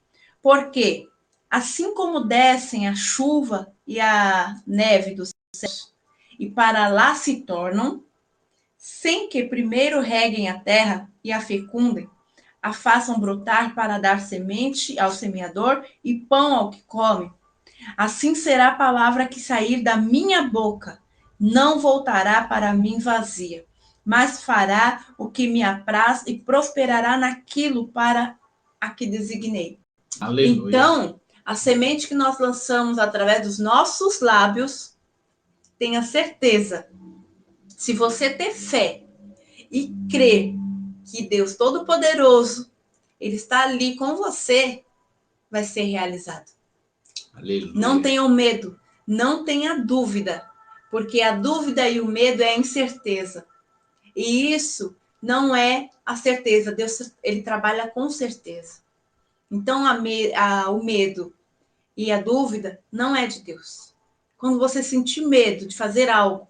Porque, assim como descem a chuva e a neve dos céus, e para lá se tornam, sem que primeiro reguem a terra e a fecundem, a façam brotar para dar semente ao semeador e pão ao que come. Assim será a palavra que sair da minha boca, não voltará para mim vazia, mas fará o que me apraz e prosperará naquilo para a que designei. Aleluia. Então, a semente que nós lançamos através dos nossos lábios, tenha certeza, se você ter fé e crer que Deus Todo-Poderoso, Ele está ali com você, vai ser realizado. Aleluia. Não tenham medo, não tenha dúvida, porque a dúvida e o medo é a incerteza. E isso não é a certeza, Deus, Ele trabalha com certeza. Então, o medo e a dúvida não é de Deus. Quando você sentir medo de fazer algo,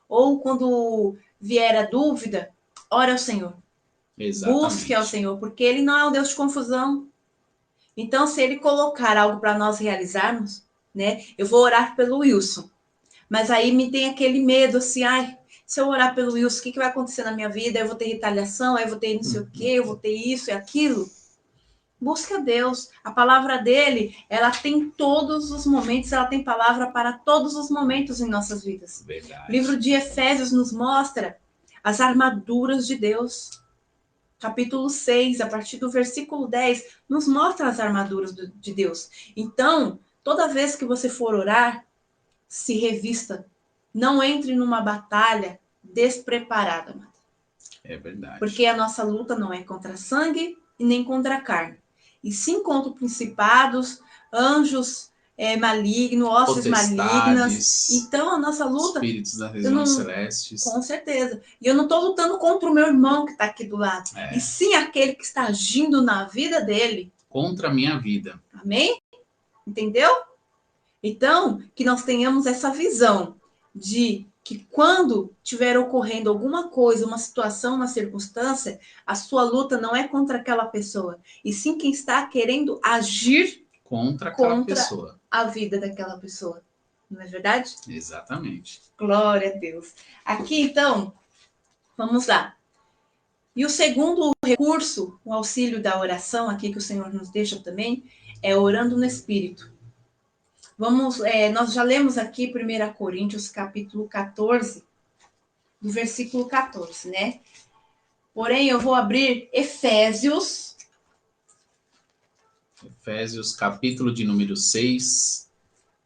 ou quando vier a dúvida, ore ao Senhor. Exatamente. Busque ao Senhor, porque Ele não é um Deus de confusão. Então, se Ele colocar algo para nós realizarmos, né? Eu vou orar pelo Wilson. Mas aí me tem aquele medo, assim, ai, se eu orar pelo Wilson, o que vai acontecer na minha vida? Eu vou ter retaliação, aí eu vou ter não sei o quê, eu vou ter isso e aquilo. Busque a Deus. A palavra dele, ela tem todos os momentos, ela tem palavra para todos os momentos em nossas vidas. Verdade. O livro de Efésios nos mostra as armaduras de Deus. Capítulo 6, a partir do versículo 10, nos mostra as armaduras de Deus. Então, toda vez que você for orar, se revista. Não entre numa batalha despreparada, amada. É verdade. Porque a nossa luta não é contra sangue e nem contra a carne. E sim contra principados, anjos malignos, hostes malignas. Então, a nossa luta... Espíritos das regiões celestes. Com certeza. E eu não estou lutando contra o meu irmão que está aqui do lado. E sim aquele que está agindo na vida dele. Contra a minha vida. Amém? Entendeu? Então, que nós tenhamos essa visão de que quando tiver ocorrendo alguma coisa, uma situação, uma circunstância, a sua luta não é contra aquela pessoa, e sim quem está querendo agir contra aquela pessoa, a vida daquela pessoa. Não é verdade? Exatamente. Glória a Deus. Aqui, então, vamos lá. E o segundo recurso, o auxílio da oração, aqui que o Senhor nos deixa também, é orando no Espírito. Nós já lemos aqui 1 Coríntios, capítulo 14, do versículo 14, né? Porém, eu vou abrir Efésios, capítulo de número 6,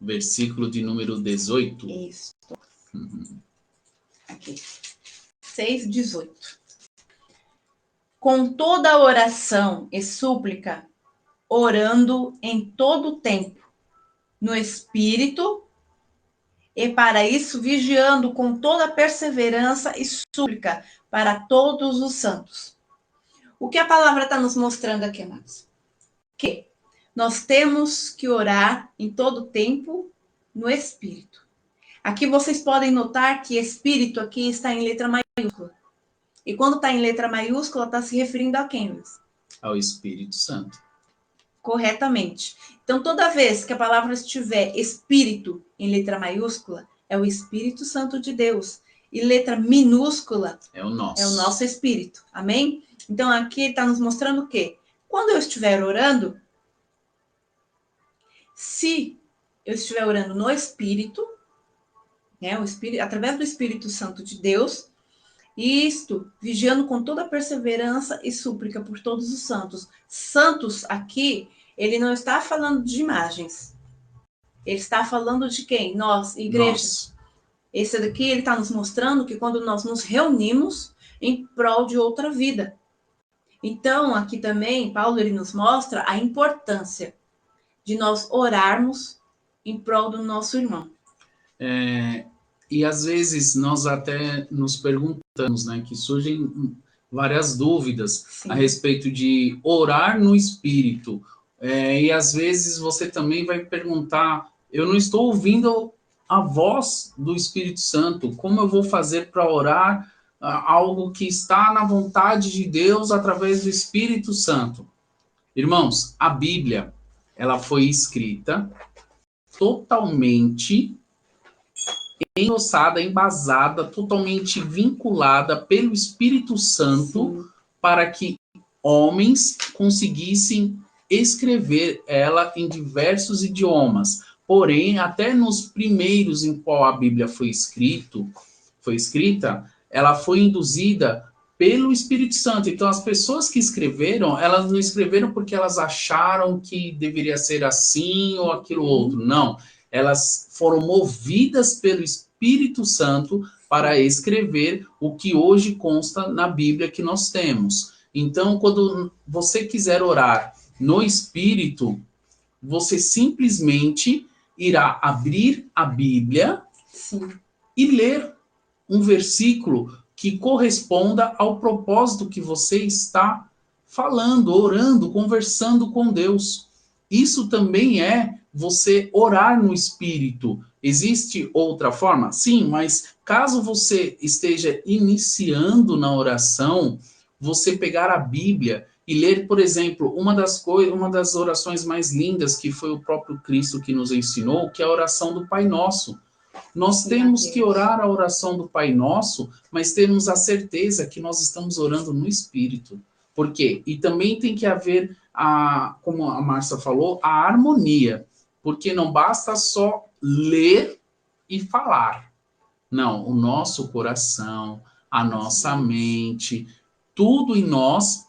versículo de número 18. Isso. Aqui. 6:18. Com toda oração e súplica, orando em todo tempo, no Espírito, e para isso vigiando com toda perseverança e súplica para todos os santos. O que a palavra está nos mostrando aqui, amados? Que nós temos que orar em todo tempo no Espírito. Aqui vocês podem notar que Espírito aqui está em letra maiúscula. E quando está em letra maiúscula, está se referindo a quem, Luiz? Ao Espírito Santo. Corretamente. Então, toda vez que a palavra estiver Espírito em letra maiúscula, é o Espírito Santo de Deus. E letra minúscula é o nosso Espírito. Amém? Então, aqui ele está nos mostrando o quê? Quando eu estiver orando, se eu estiver orando no Espírito, né, através do Espírito Santo de Deus, isto, vigiando com toda perseverança e súplica por todos os santos. Santos aqui, ele não está falando de imagens. Ele está falando de quem? Nós, igrejas. Esse daqui, ele está nos mostrando que quando nós nos reunimos em prol de outra vida. Então, aqui também, Paulo, ele nos mostra a importância de nós orarmos em prol do nosso irmão. E às vezes nós até nos perguntamos, né, que surgem várias dúvidas Sim. a respeito de orar no Espírito. E às vezes você também vai perguntar, eu não estou ouvindo a voz do Espírito Santo, como eu vou fazer para orar algo que está na vontade de Deus através do Espírito Santo? Irmãos, a Bíblia, ela foi escrita totalmente endossada, embasada, totalmente vinculada pelo Espírito Santo Sim. para que homens conseguissem escrever ela em diversos idiomas. Porém, até nos primeiros em qual a Bíblia foi escrita, ela foi induzida pelo Espírito Santo. Então, as pessoas que escreveram, elas não escreveram porque elas acharam que deveria ser assim ou aquilo outro. Não. Elas foram movidas pelo Espírito Santo para escrever o que hoje consta na Bíblia que nós temos. Então, quando você quiser orar no Espírito, você simplesmente irá abrir a Bíblia Sim. e ler um versículo que corresponda ao propósito que você está falando, orando, conversando com Deus. Isso também é você orar no Espírito. Existe outra forma? Sim, mas caso você esteja iniciando na oração, você pegar a Bíblia e ler, por exemplo, uma das orações mais lindas que foi o próprio Cristo que nos ensinou, que é a oração do Pai Nosso. Nós temos que orar a oração do Pai Nosso, mas temos a certeza que nós estamos orando no Espírito. Por quê? E também tem que haver, como a Márcia falou, a harmonia. Porque não basta só ler e falar. Não, o nosso coração, a nossa mente, tudo em nós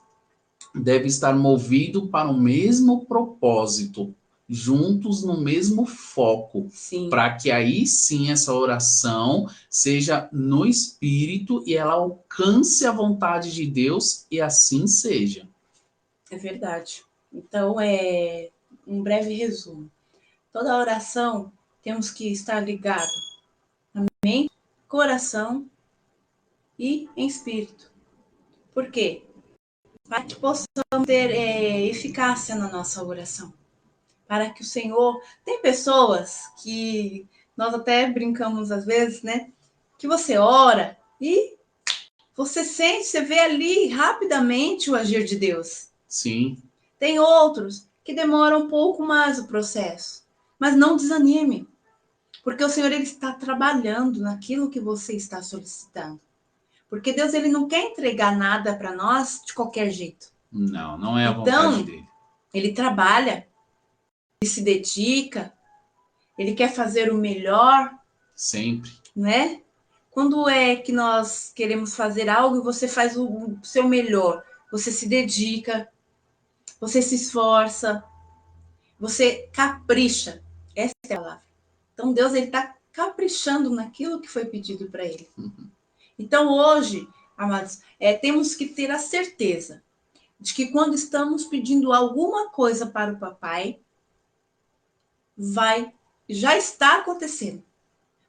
deve estar movido para o mesmo propósito, juntos no mesmo foco, para que aí sim essa oração seja no Espírito e ela alcance a vontade de Deus e assim seja. É verdade. Então, um breve resumo. Toda oração temos que estar ligado na mente, coração e em espírito. Por quê? Para que possamos ter eficácia na nossa oração. Para que o Senhor... Tem pessoas que nós até brincamos às vezes, né? Que você ora e você sente, você vê ali rapidamente o agir de Deus. Sim. Tem outros que demoram um pouco mais o processo. Mas não desanime. Porque o Senhor ele está trabalhando naquilo que você está solicitando. Porque Deus ele não quer entregar nada para nós de qualquer jeito. Não é a vontade dele. Ele trabalha, ele se dedica, Ele quer fazer o melhor. Sempre. Né? Quando é que nós queremos fazer algo e você faz o seu melhor? Você se dedica, você se esforça, você capricha. Essa é a palavra. Então Deus está caprichando naquilo que foi pedido para ele. Então hoje, amados, temos que ter a certeza de que quando estamos pedindo alguma coisa para o papai, já está acontecendo.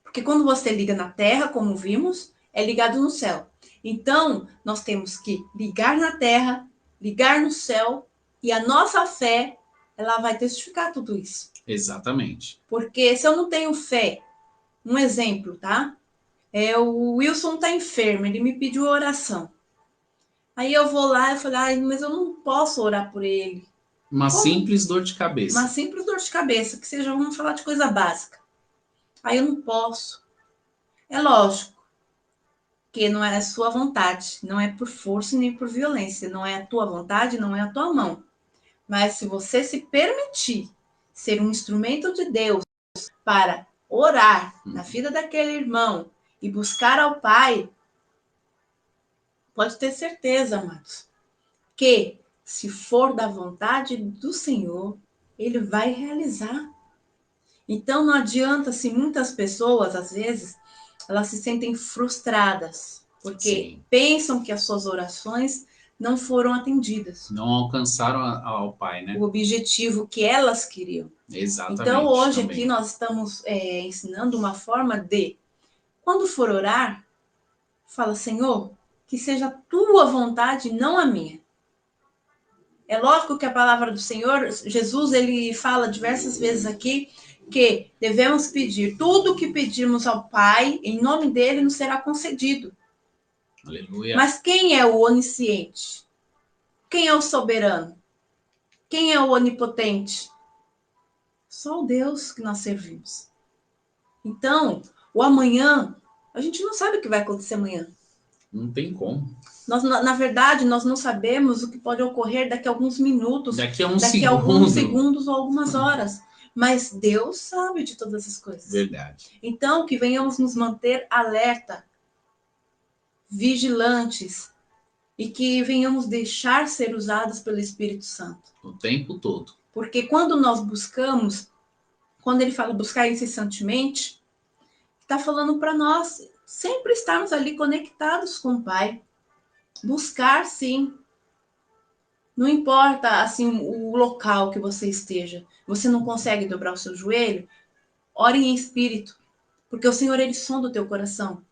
Porque quando você liga na terra, como vimos, é ligado no céu. Então, nós temos que ligar na terra, ligar no céu, e a nossa fé, ela vai testificar tudo isso. Exatamente. Porque se eu não tenho fé, um exemplo, tá? O Wilson tá enfermo, ele me pediu oração. Aí eu vou lá e falo, mas eu não posso orar por ele. Uma simples dor de cabeça. Uma simples dor de cabeça, que seja, vamos falar de coisa básica. Aí eu não posso. É lógico que não é a sua vontade, não é por força nem por violência, não é a tua vontade, não é a tua mão. Mas se você se permitir ser um instrumento de Deus para orar na vida daquele irmão e buscar ao Pai, pode ter certeza, amados, que se for da vontade do Senhor, Ele vai realizar. Então não adianta, se muitas pessoas, às vezes, elas se sentem frustradas, porque pensam que as suas orações não foram atendidas. Não alcançaram ao Pai, né? O objetivo que elas queriam. Exatamente. Então hoje também. aqui nós estamos ensinando uma forma de, quando for orar, fala, Senhor, que seja a tua vontade, não a minha. É lógico que a palavra do Senhor, Jesus, ele fala diversas vezes aqui, que devemos pedir tudo o que pedirmos ao Pai, em nome dele nos será concedido. Aleluia. Mas quem é o onisciente? Quem é o soberano? Quem é o onipotente? Só o Deus que nós servimos. Então, o amanhã, a gente não sabe o que vai acontecer amanhã. Não tem como. Na verdade, nós não sabemos o que pode ocorrer daqui a alguns minutos, daqui a alguns segundos ou algumas horas. Mas Deus sabe de todas as coisas. Verdade. Então, que venhamos nos manter alerta, vigilantes, e que venhamos deixar ser usados pelo Espírito Santo. O tempo todo. Porque quando nós buscamos, quando ele fala buscar incessantemente, está falando para nós sempre estarmos ali conectados com o Pai. Buscar, sim. Não importa, assim, o local que você esteja. Você não consegue dobrar o seu joelho? Ore em espírito. Porque o Senhor, ele sonda o teu coração.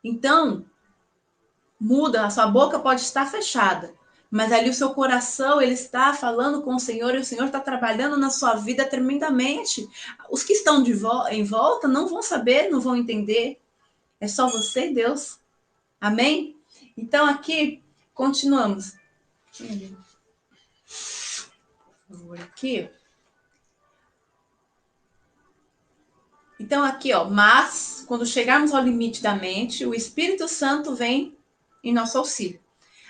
Então, muda. A sua boca pode estar fechada. Mas ali o seu coração, ele está falando com o Senhor. E o Senhor está trabalhando na sua vida tremendamente. Os que estão em volta não vão saber, não vão entender. É só você e Deus. Amém? Então, aqui, continuamos. Por favor, aqui. Então, aqui, ó, mas, quando chegarmos ao limite da mente, o Espírito Santo vem em nosso auxílio.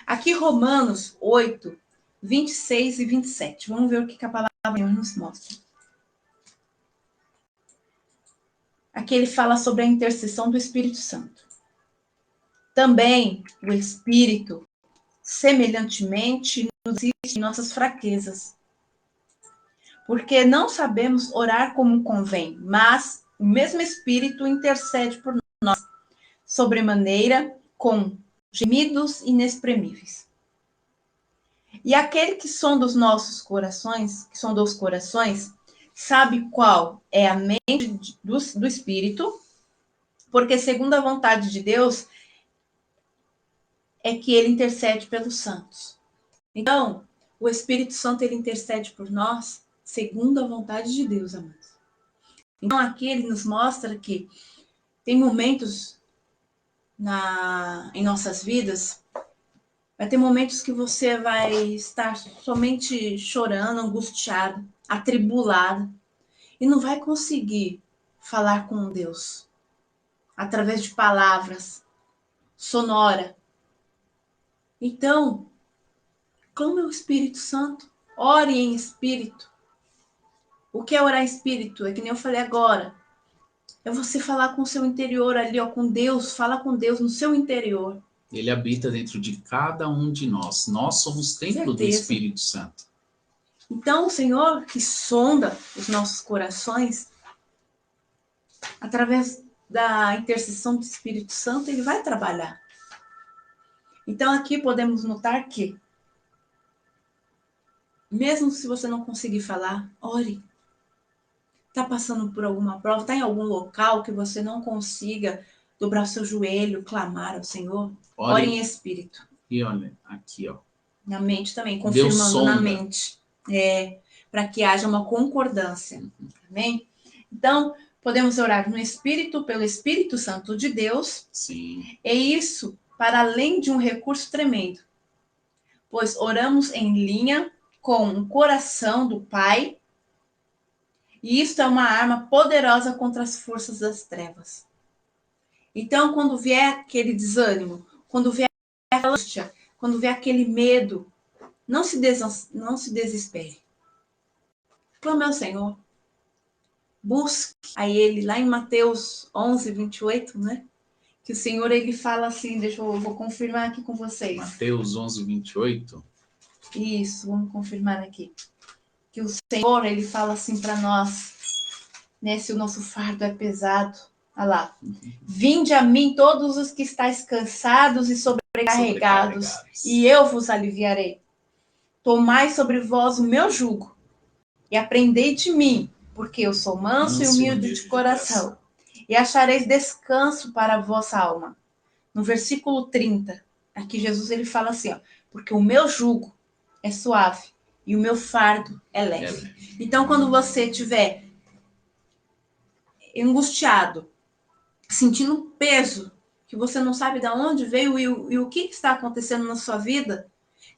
Aqui, Romanos 8, 26 e 27. Vamos ver o que a palavra nos mostra. Aqui ele fala sobre a intercessão do Espírito Santo. Também o Espírito, semelhantemente, nos assiste em nossas fraquezas. Porque não sabemos orar como convém, mas o mesmo Espírito intercede por nós, sobremaneira, com gemidos inexprimíveis. E aquele que sonda os nossos corações, que sonda os corações, sabe qual é a mente do Espírito, porque segundo a vontade de Deus, é que ele intercede pelos santos. Então, o Espírito Santo, ele intercede por nós, segundo a vontade de Deus, amados. Então, aqui ele nos mostra que tem momentos em nossas vidas, vai ter momentos que você vai estar somente chorando, angustiado, atribulado, e não vai conseguir falar com Deus através de palavras sonoras. Então, clame ao Espírito Santo, ore em espírito. O que é orar em espírito? É que nem eu falei agora. É você falar com o seu interior ali, ó, com Deus. Fala com Deus no seu interior. Ele habita dentro de cada um de nós. Nós somos templo do Espírito Santo. Então, o Senhor que sonda os nossos corações, através da intercessão do Espírito Santo, ele vai trabalhar. Então, aqui podemos notar que, mesmo se você não conseguir falar, ore. Está passando por alguma prova, está em algum local que você não consiga dobrar o seu joelho, clamar ao Senhor, ore em espírito. E olha, aqui, ó. Na mente também, confirmando na mente. Para que haja uma concordância. Amém? Então, podemos orar no Espírito, pelo Espírito Santo de Deus. Sim. E isso para além de um recurso tremendo. Pois oramos em linha com o coração do Pai. E isso é uma arma poderosa contra as forças das trevas. Então, quando vier aquele desânimo, quando vier aquela angústia, quando vier aquele medo, não se desespere. Clame ao Senhor. Busque a Ele, lá em Mateus 11, 28, né? Que o Senhor, Ele fala assim, vou confirmar aqui com vocês. Mateus 11, 28. Isso, vamos confirmar aqui. Que o Senhor, Ele fala assim para nós, né? Se o nosso fardo é pesado, olha lá. Vinde a mim todos os que estáis cansados e sobrecarregados, e eu vos aliviarei. Tomai sobre vós o meu jugo, e aprendei de mim, porque eu sou manso e humilde de coração, e achareis descanso para a vossa alma. No versículo 30, aqui Jesus ele fala assim, ó, porque o meu jugo é suave e o meu fardo é leve. Então, quando você estiver angustiado, sentindo um peso que você não sabe de onde veio e o que está acontecendo na sua vida,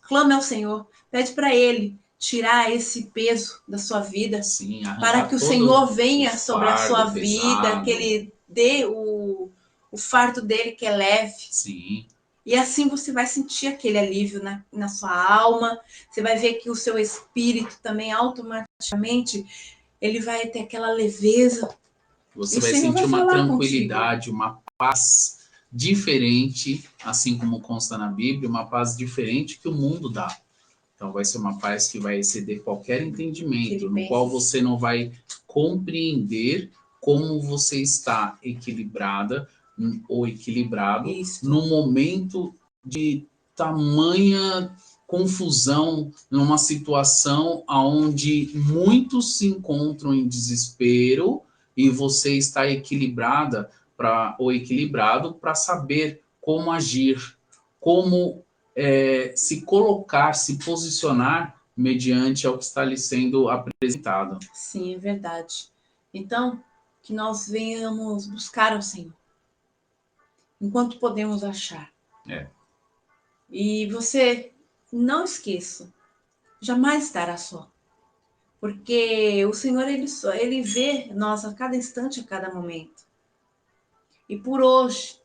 clame ao Senhor, pede para Ele tirar esse peso da sua vida, sim, para que o Senhor venha sobre a sua vida, que Ele dê o fardo dele que é leve. Sim. E assim você vai sentir aquele alívio na sua alma, você vai ver que o seu espírito também automaticamente ele vai ter aquela leveza. Você vai sentir uma tranquilidade, uma paz diferente, assim como consta na Bíblia, uma paz diferente que o mundo dá. Então vai ser uma paz que vai exceder qualquer entendimento, no qual você não vai compreender como você está equilibrada ou equilibrado no momento de tamanha confusão, numa situação onde muitos se encontram em desespero e você está equilibrada ou equilibrado para saber como agir, como se colocar, se posicionar mediante ao que está lhe sendo apresentado. Sim, é verdade. Então, que nós venhamos buscar ao Senhor, enquanto podemos achar. E você não esqueça, jamais estará só. Porque o Senhor, ele vê nós a cada instante, a cada momento. E por hoje,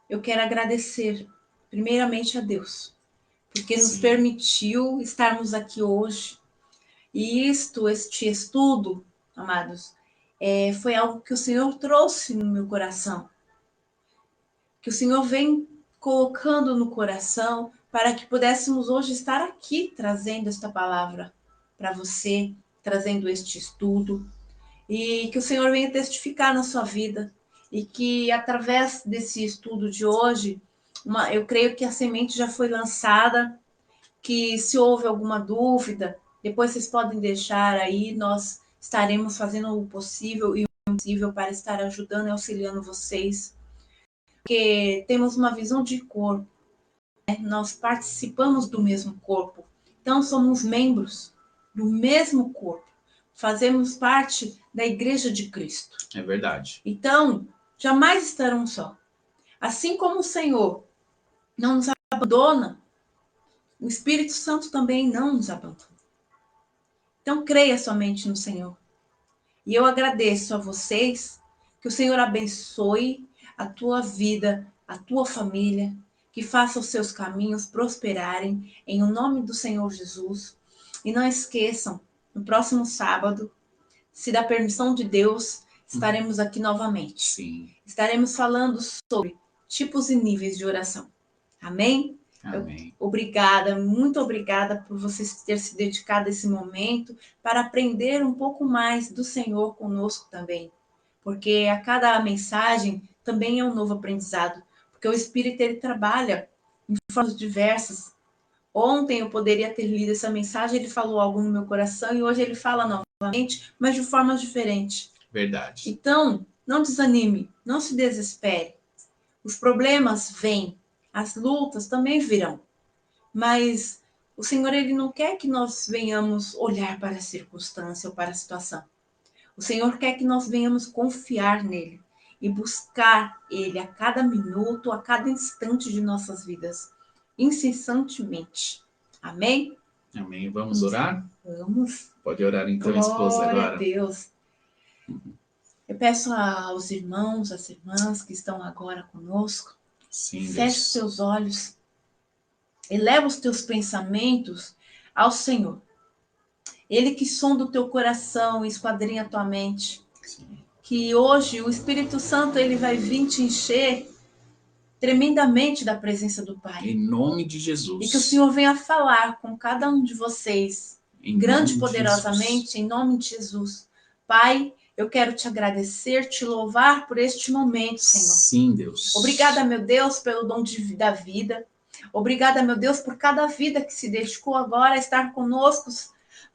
eu quero agradecer, primeiramente a Deus, porque nos permitiu estarmos aqui hoje. E este estudo, amados, foi algo que o Senhor trouxe no meu coração. Que o Senhor vem colocando no coração para que pudéssemos hoje estar aqui trazendo esta palavra para você, trazendo este estudo. E que o Senhor venha testificar na sua vida. E que através desse estudo de hoje, eu creio que a semente já foi lançada, que se houve alguma dúvida, depois vocês podem deixar aí, nós estaremos fazendo o possível e o impossível para estar ajudando e auxiliando vocês. Porque temos uma visão de corpo, né? Nós participamos do mesmo corpo, então somos membros do mesmo corpo, fazemos parte da Igreja de Cristo. É verdade. Então, jamais estarão só. Assim como o Senhor não nos abandona, o Espírito Santo também não nos abandona. Então, creia somente no Senhor. E eu agradeço a vocês, que o Senhor abençoe a tua vida, a tua família, que faça os seus caminhos prosperarem, em o nome do Senhor Jesus. E não esqueçam, no próximo sábado, se da permissão de Deus, estaremos aqui novamente. Sim. Estaremos falando sobre tipos e níveis de oração. Amém? Amém. Obrigada, muito obrigada por você ter se dedicado a esse momento para aprender um pouco mais do Senhor conosco também. Porque a cada mensagem também é um novo aprendizado. Porque o Espírito, ele trabalha em formas diversas. Ontem eu poderia ter lido essa mensagem, ele falou algo no meu coração e hoje ele fala novamente, mas de formas diferentes. Verdade. Então, não desanime, não se desespere. Os problemas vêm, as lutas também virão. Mas o Senhor, ele não quer que nós venhamos olhar para a circunstância ou para a situação. O Senhor quer que nós venhamos confiar nele e buscar ele a cada minuto, a cada instante de nossas vidas, incessantemente. Amém? Amém. Vamos orar? Vamos. Pode orar então, esposa, agora. Glória a Deus. Eu peço aos irmãos, às irmãs que estão agora conosco, Sim, feche os teus olhos, eleva os teus pensamentos ao Senhor. Ele que sonda o teu coração e esquadrinha a tua mente. Sim. Que hoje o Espírito Santo, ele vai vir te encher tremendamente da presença do Pai. Em nome de Jesus. E que o Senhor venha falar com cada um de vocês, grande e poderosamente, em nome de Jesus. Pai, eu quero te agradecer, te louvar por este momento, Senhor. Sim, Deus. Obrigada, meu Deus, pelo dom da vida. Obrigada, meu Deus, por cada vida que se dedicou agora a estar conosco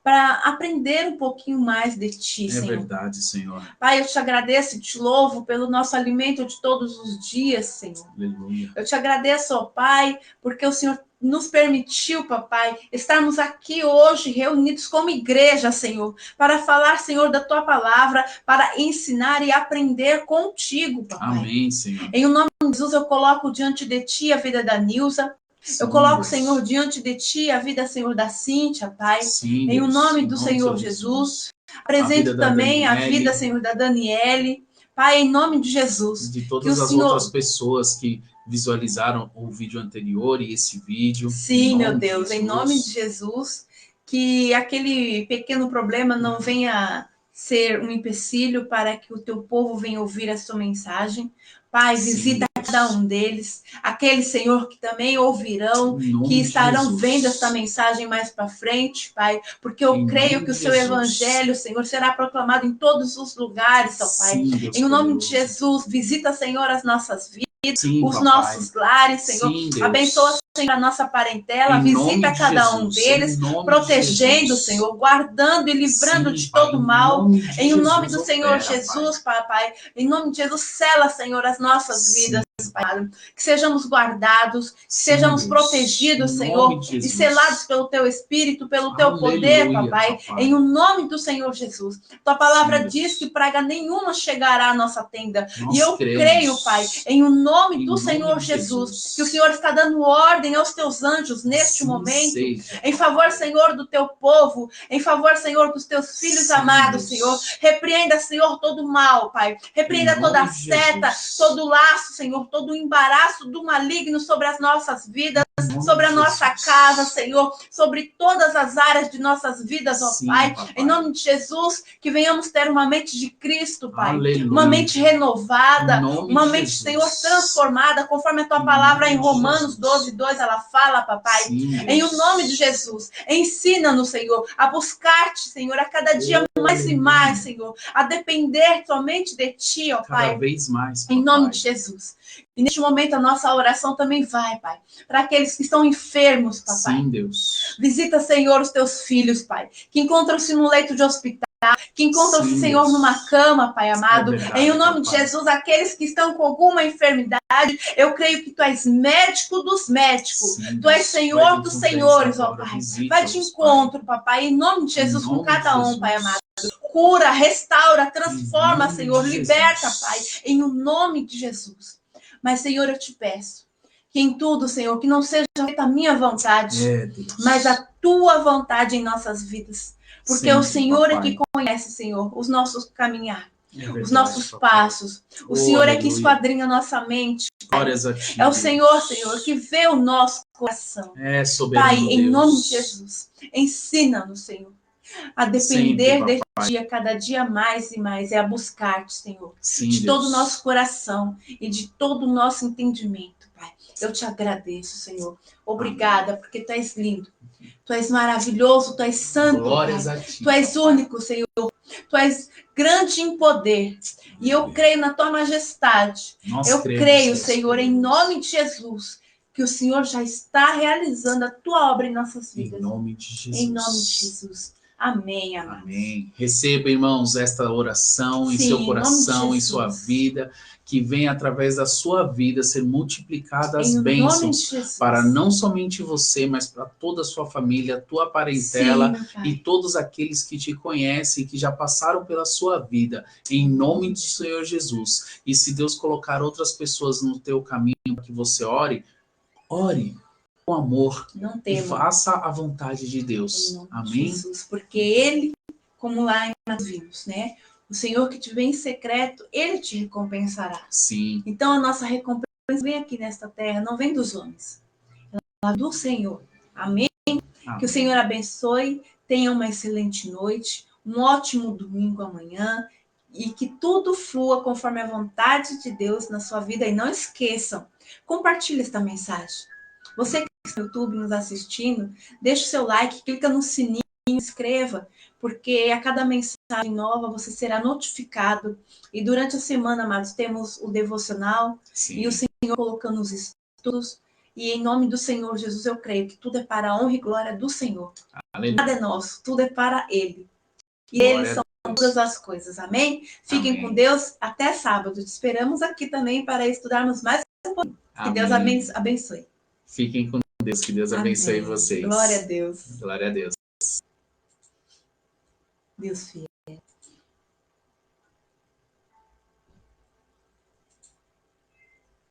para aprender um pouquinho mais de Ti, Senhor. É verdade, Senhor. Pai, eu te agradeço e te louvo pelo nosso alimento de todos os dias, Senhor. Aleluia. Eu te agradeço, ó Pai, porque o Senhor nos permitiu, papai, estarmos aqui hoje reunidos como igreja, Senhor, para falar, Senhor, da tua palavra, para ensinar e aprender contigo, papai. Amém, Senhor. Em nome de Jesus, eu coloco diante de ti a vida da Nilza. Sim, eu coloco, Deus. Senhor, diante de ti a vida, Senhor, da Cíntia, Pai. Sim, em o Deus. nome do Senhor Jesus. Apresento também a vida, Senhor, da Daniele. Pai, em nome de Jesus. De todas as outras pessoas que visualizaram o vídeo anterior e esse vídeo. Sim, meu Deus, em nome de Jesus, que aquele pequeno problema não venha ser um empecilho para que o teu povo venha ouvir a sua mensagem. Pai, visita cada um deles, aqueles, Senhor, que também ouvirão, que estarão vendo esta mensagem mais para frente, Pai, porque eu creio que o seu evangelho, Senhor, será proclamado em todos os lugares, ó Pai. Em nome de Jesus, visita, Senhor, as nossas vidas. Sim, os nossos lares, Senhor. Sim, abençoa, Senhor, a nossa parentela. Visita cada um deles, protegendo, Senhor, guardando e livrando de todo mal. Em o nome do Senhor Jesus, Pai. Em nome de Jesus, sela, Senhor, as nossas vidas, Pai. Que sejamos guardados, que sejamos protegidos, Senhor, e selados pelo Teu Espírito, pelo Teu poder, Papai. Em o nome do Senhor Jesus. Tua palavra diz que praga nenhuma chegará à nossa tenda. E eu creio, Pai, em o nome do Senhor Jesus, que o Senhor está dando ordem aos Teus anjos neste momento, em favor, Senhor, do Teu povo, em favor, Senhor, dos Teus filhos amados, Senhor. Repreenda, Senhor, todo o mal, Pai. Repreenda toda a seta, todo o laço, Senhor, todo o embaraço do maligno sobre as nossas vidas, sobre a nossa casa, Senhor, sobre todas as áreas de nossas vidas, ó Pai. Em nome de Jesus, que venhamos ter uma mente de Cristo, Pai. Aleluia. Uma mente renovada, uma mente, Senhor, transformada, conforme a Tua palavra em Romanos 12:2, ela fala, Papai. Em o nome de Jesus, ensina-nos, Senhor, a buscar-te, Senhor, a cada dia mais e mais, Senhor, a depender somente de Ti, ó Pai. Cada vez mais, Papai. Em nome de Jesus. E neste momento a nossa oração também vai, Pai, para aqueles que estão enfermos, Papai. Sim, Deus. Visita, Senhor, os Teus filhos, Pai, que encontram-se no leito de hospital, que encontram-se, Senhor, Deus, numa cama, Pai amado. Verdade, em o nome de Jesus, aqueles que estão com alguma enfermidade, eu creio que Tu és médico dos médicos. Sim, Tu és Senhor dos senhores, ó Pai. Vai de encontro, Papai, em nome de Jesus, com cada um, Pai amado. Cura, restaura, transforma, Senhor, liberta, Pai, em o nome de Jesus. Mas, Senhor, eu te peço que em tudo, Senhor, que não seja feita a minha vontade, mas a Tua vontade em nossas vidas. Porque o Senhor é que conhece, Senhor, os nossos caminhar, os nossos passos. O Senhor é que esquadrinha a nossa mente. É o Senhor, Senhor, que vê o nosso coração. É soberano, Pai, em nome de Jesus, ensina-nos, Senhor. a depender Sempre, deste dia, cada dia mais e mais, é a buscar-te, Senhor, Sim, de todo o Deus. nosso coração e de todo o nosso entendimento, Pai. Eu te agradeço, Senhor. Obrigada, porque Tu és lindo, Tu és maravilhoso, Tu és santo, Glórias Pai. a ti. Tu és único, Senhor. Tu és grande em poder. E eu creio na Tua majestade. Eu creio, Senhor, em nome de Jesus, que o Senhor já está realizando a Tua obra em nossas vidas. Em nome de Jesus. Em nome de Jesus. Amém, amados. Amém. Receba, irmãos, esta oração em Sim, seu em coração, nome de em sua Jesus. vida, que venha através da sua vida ser multiplicadas as Em nome de bênçãos Jesus. para não somente você, mas para toda a sua família, tua parentela Sim, meu Pai. e todos aqueles que te conhecem, que já passaram pela sua vida, em nome do Senhor Jesus. E se Deus colocar outras pessoas no teu caminho para que você ore com amor Não e tema. faça a vontade de Em Deus. nome de Amém? Jesus. Porque Ele, como lá nós vimos, né? O Senhor que te vê em secreto, Ele te recompensará. Sim. Então a nossa recompensa vem aqui nesta terra, não vem dos homens. Ela vem do Senhor. Amém? Amém. Que o Senhor abençoe, tenha uma excelente noite, um ótimo domingo amanhã e que tudo flua conforme a vontade de Deus na sua vida. E não esqueçam, compartilhe esta mensagem. Você que está no YouTube nos assistindo, deixa o seu like, clica no sininho, inscreva, porque a cada mensagem nova você será notificado. E durante a semana, amados, temos o devocional. Sim. E o Senhor colocando os estudos. E em nome do Senhor Jesus, eu creio que tudo é para a honra e glória do Senhor. Aleluia. Nada é nosso, tudo é para Ele. E Glória Ele são todas as coisas. Amém? Fiquem Amém. com Deus. Até sábado. Te esperamos aqui também para estudarmos mais um pouquinho. Que Deus abençoe. Fiquem com Deus. Que Deus abençoe vocês. Glória a Deus. Glória a Deus. Deus fiel.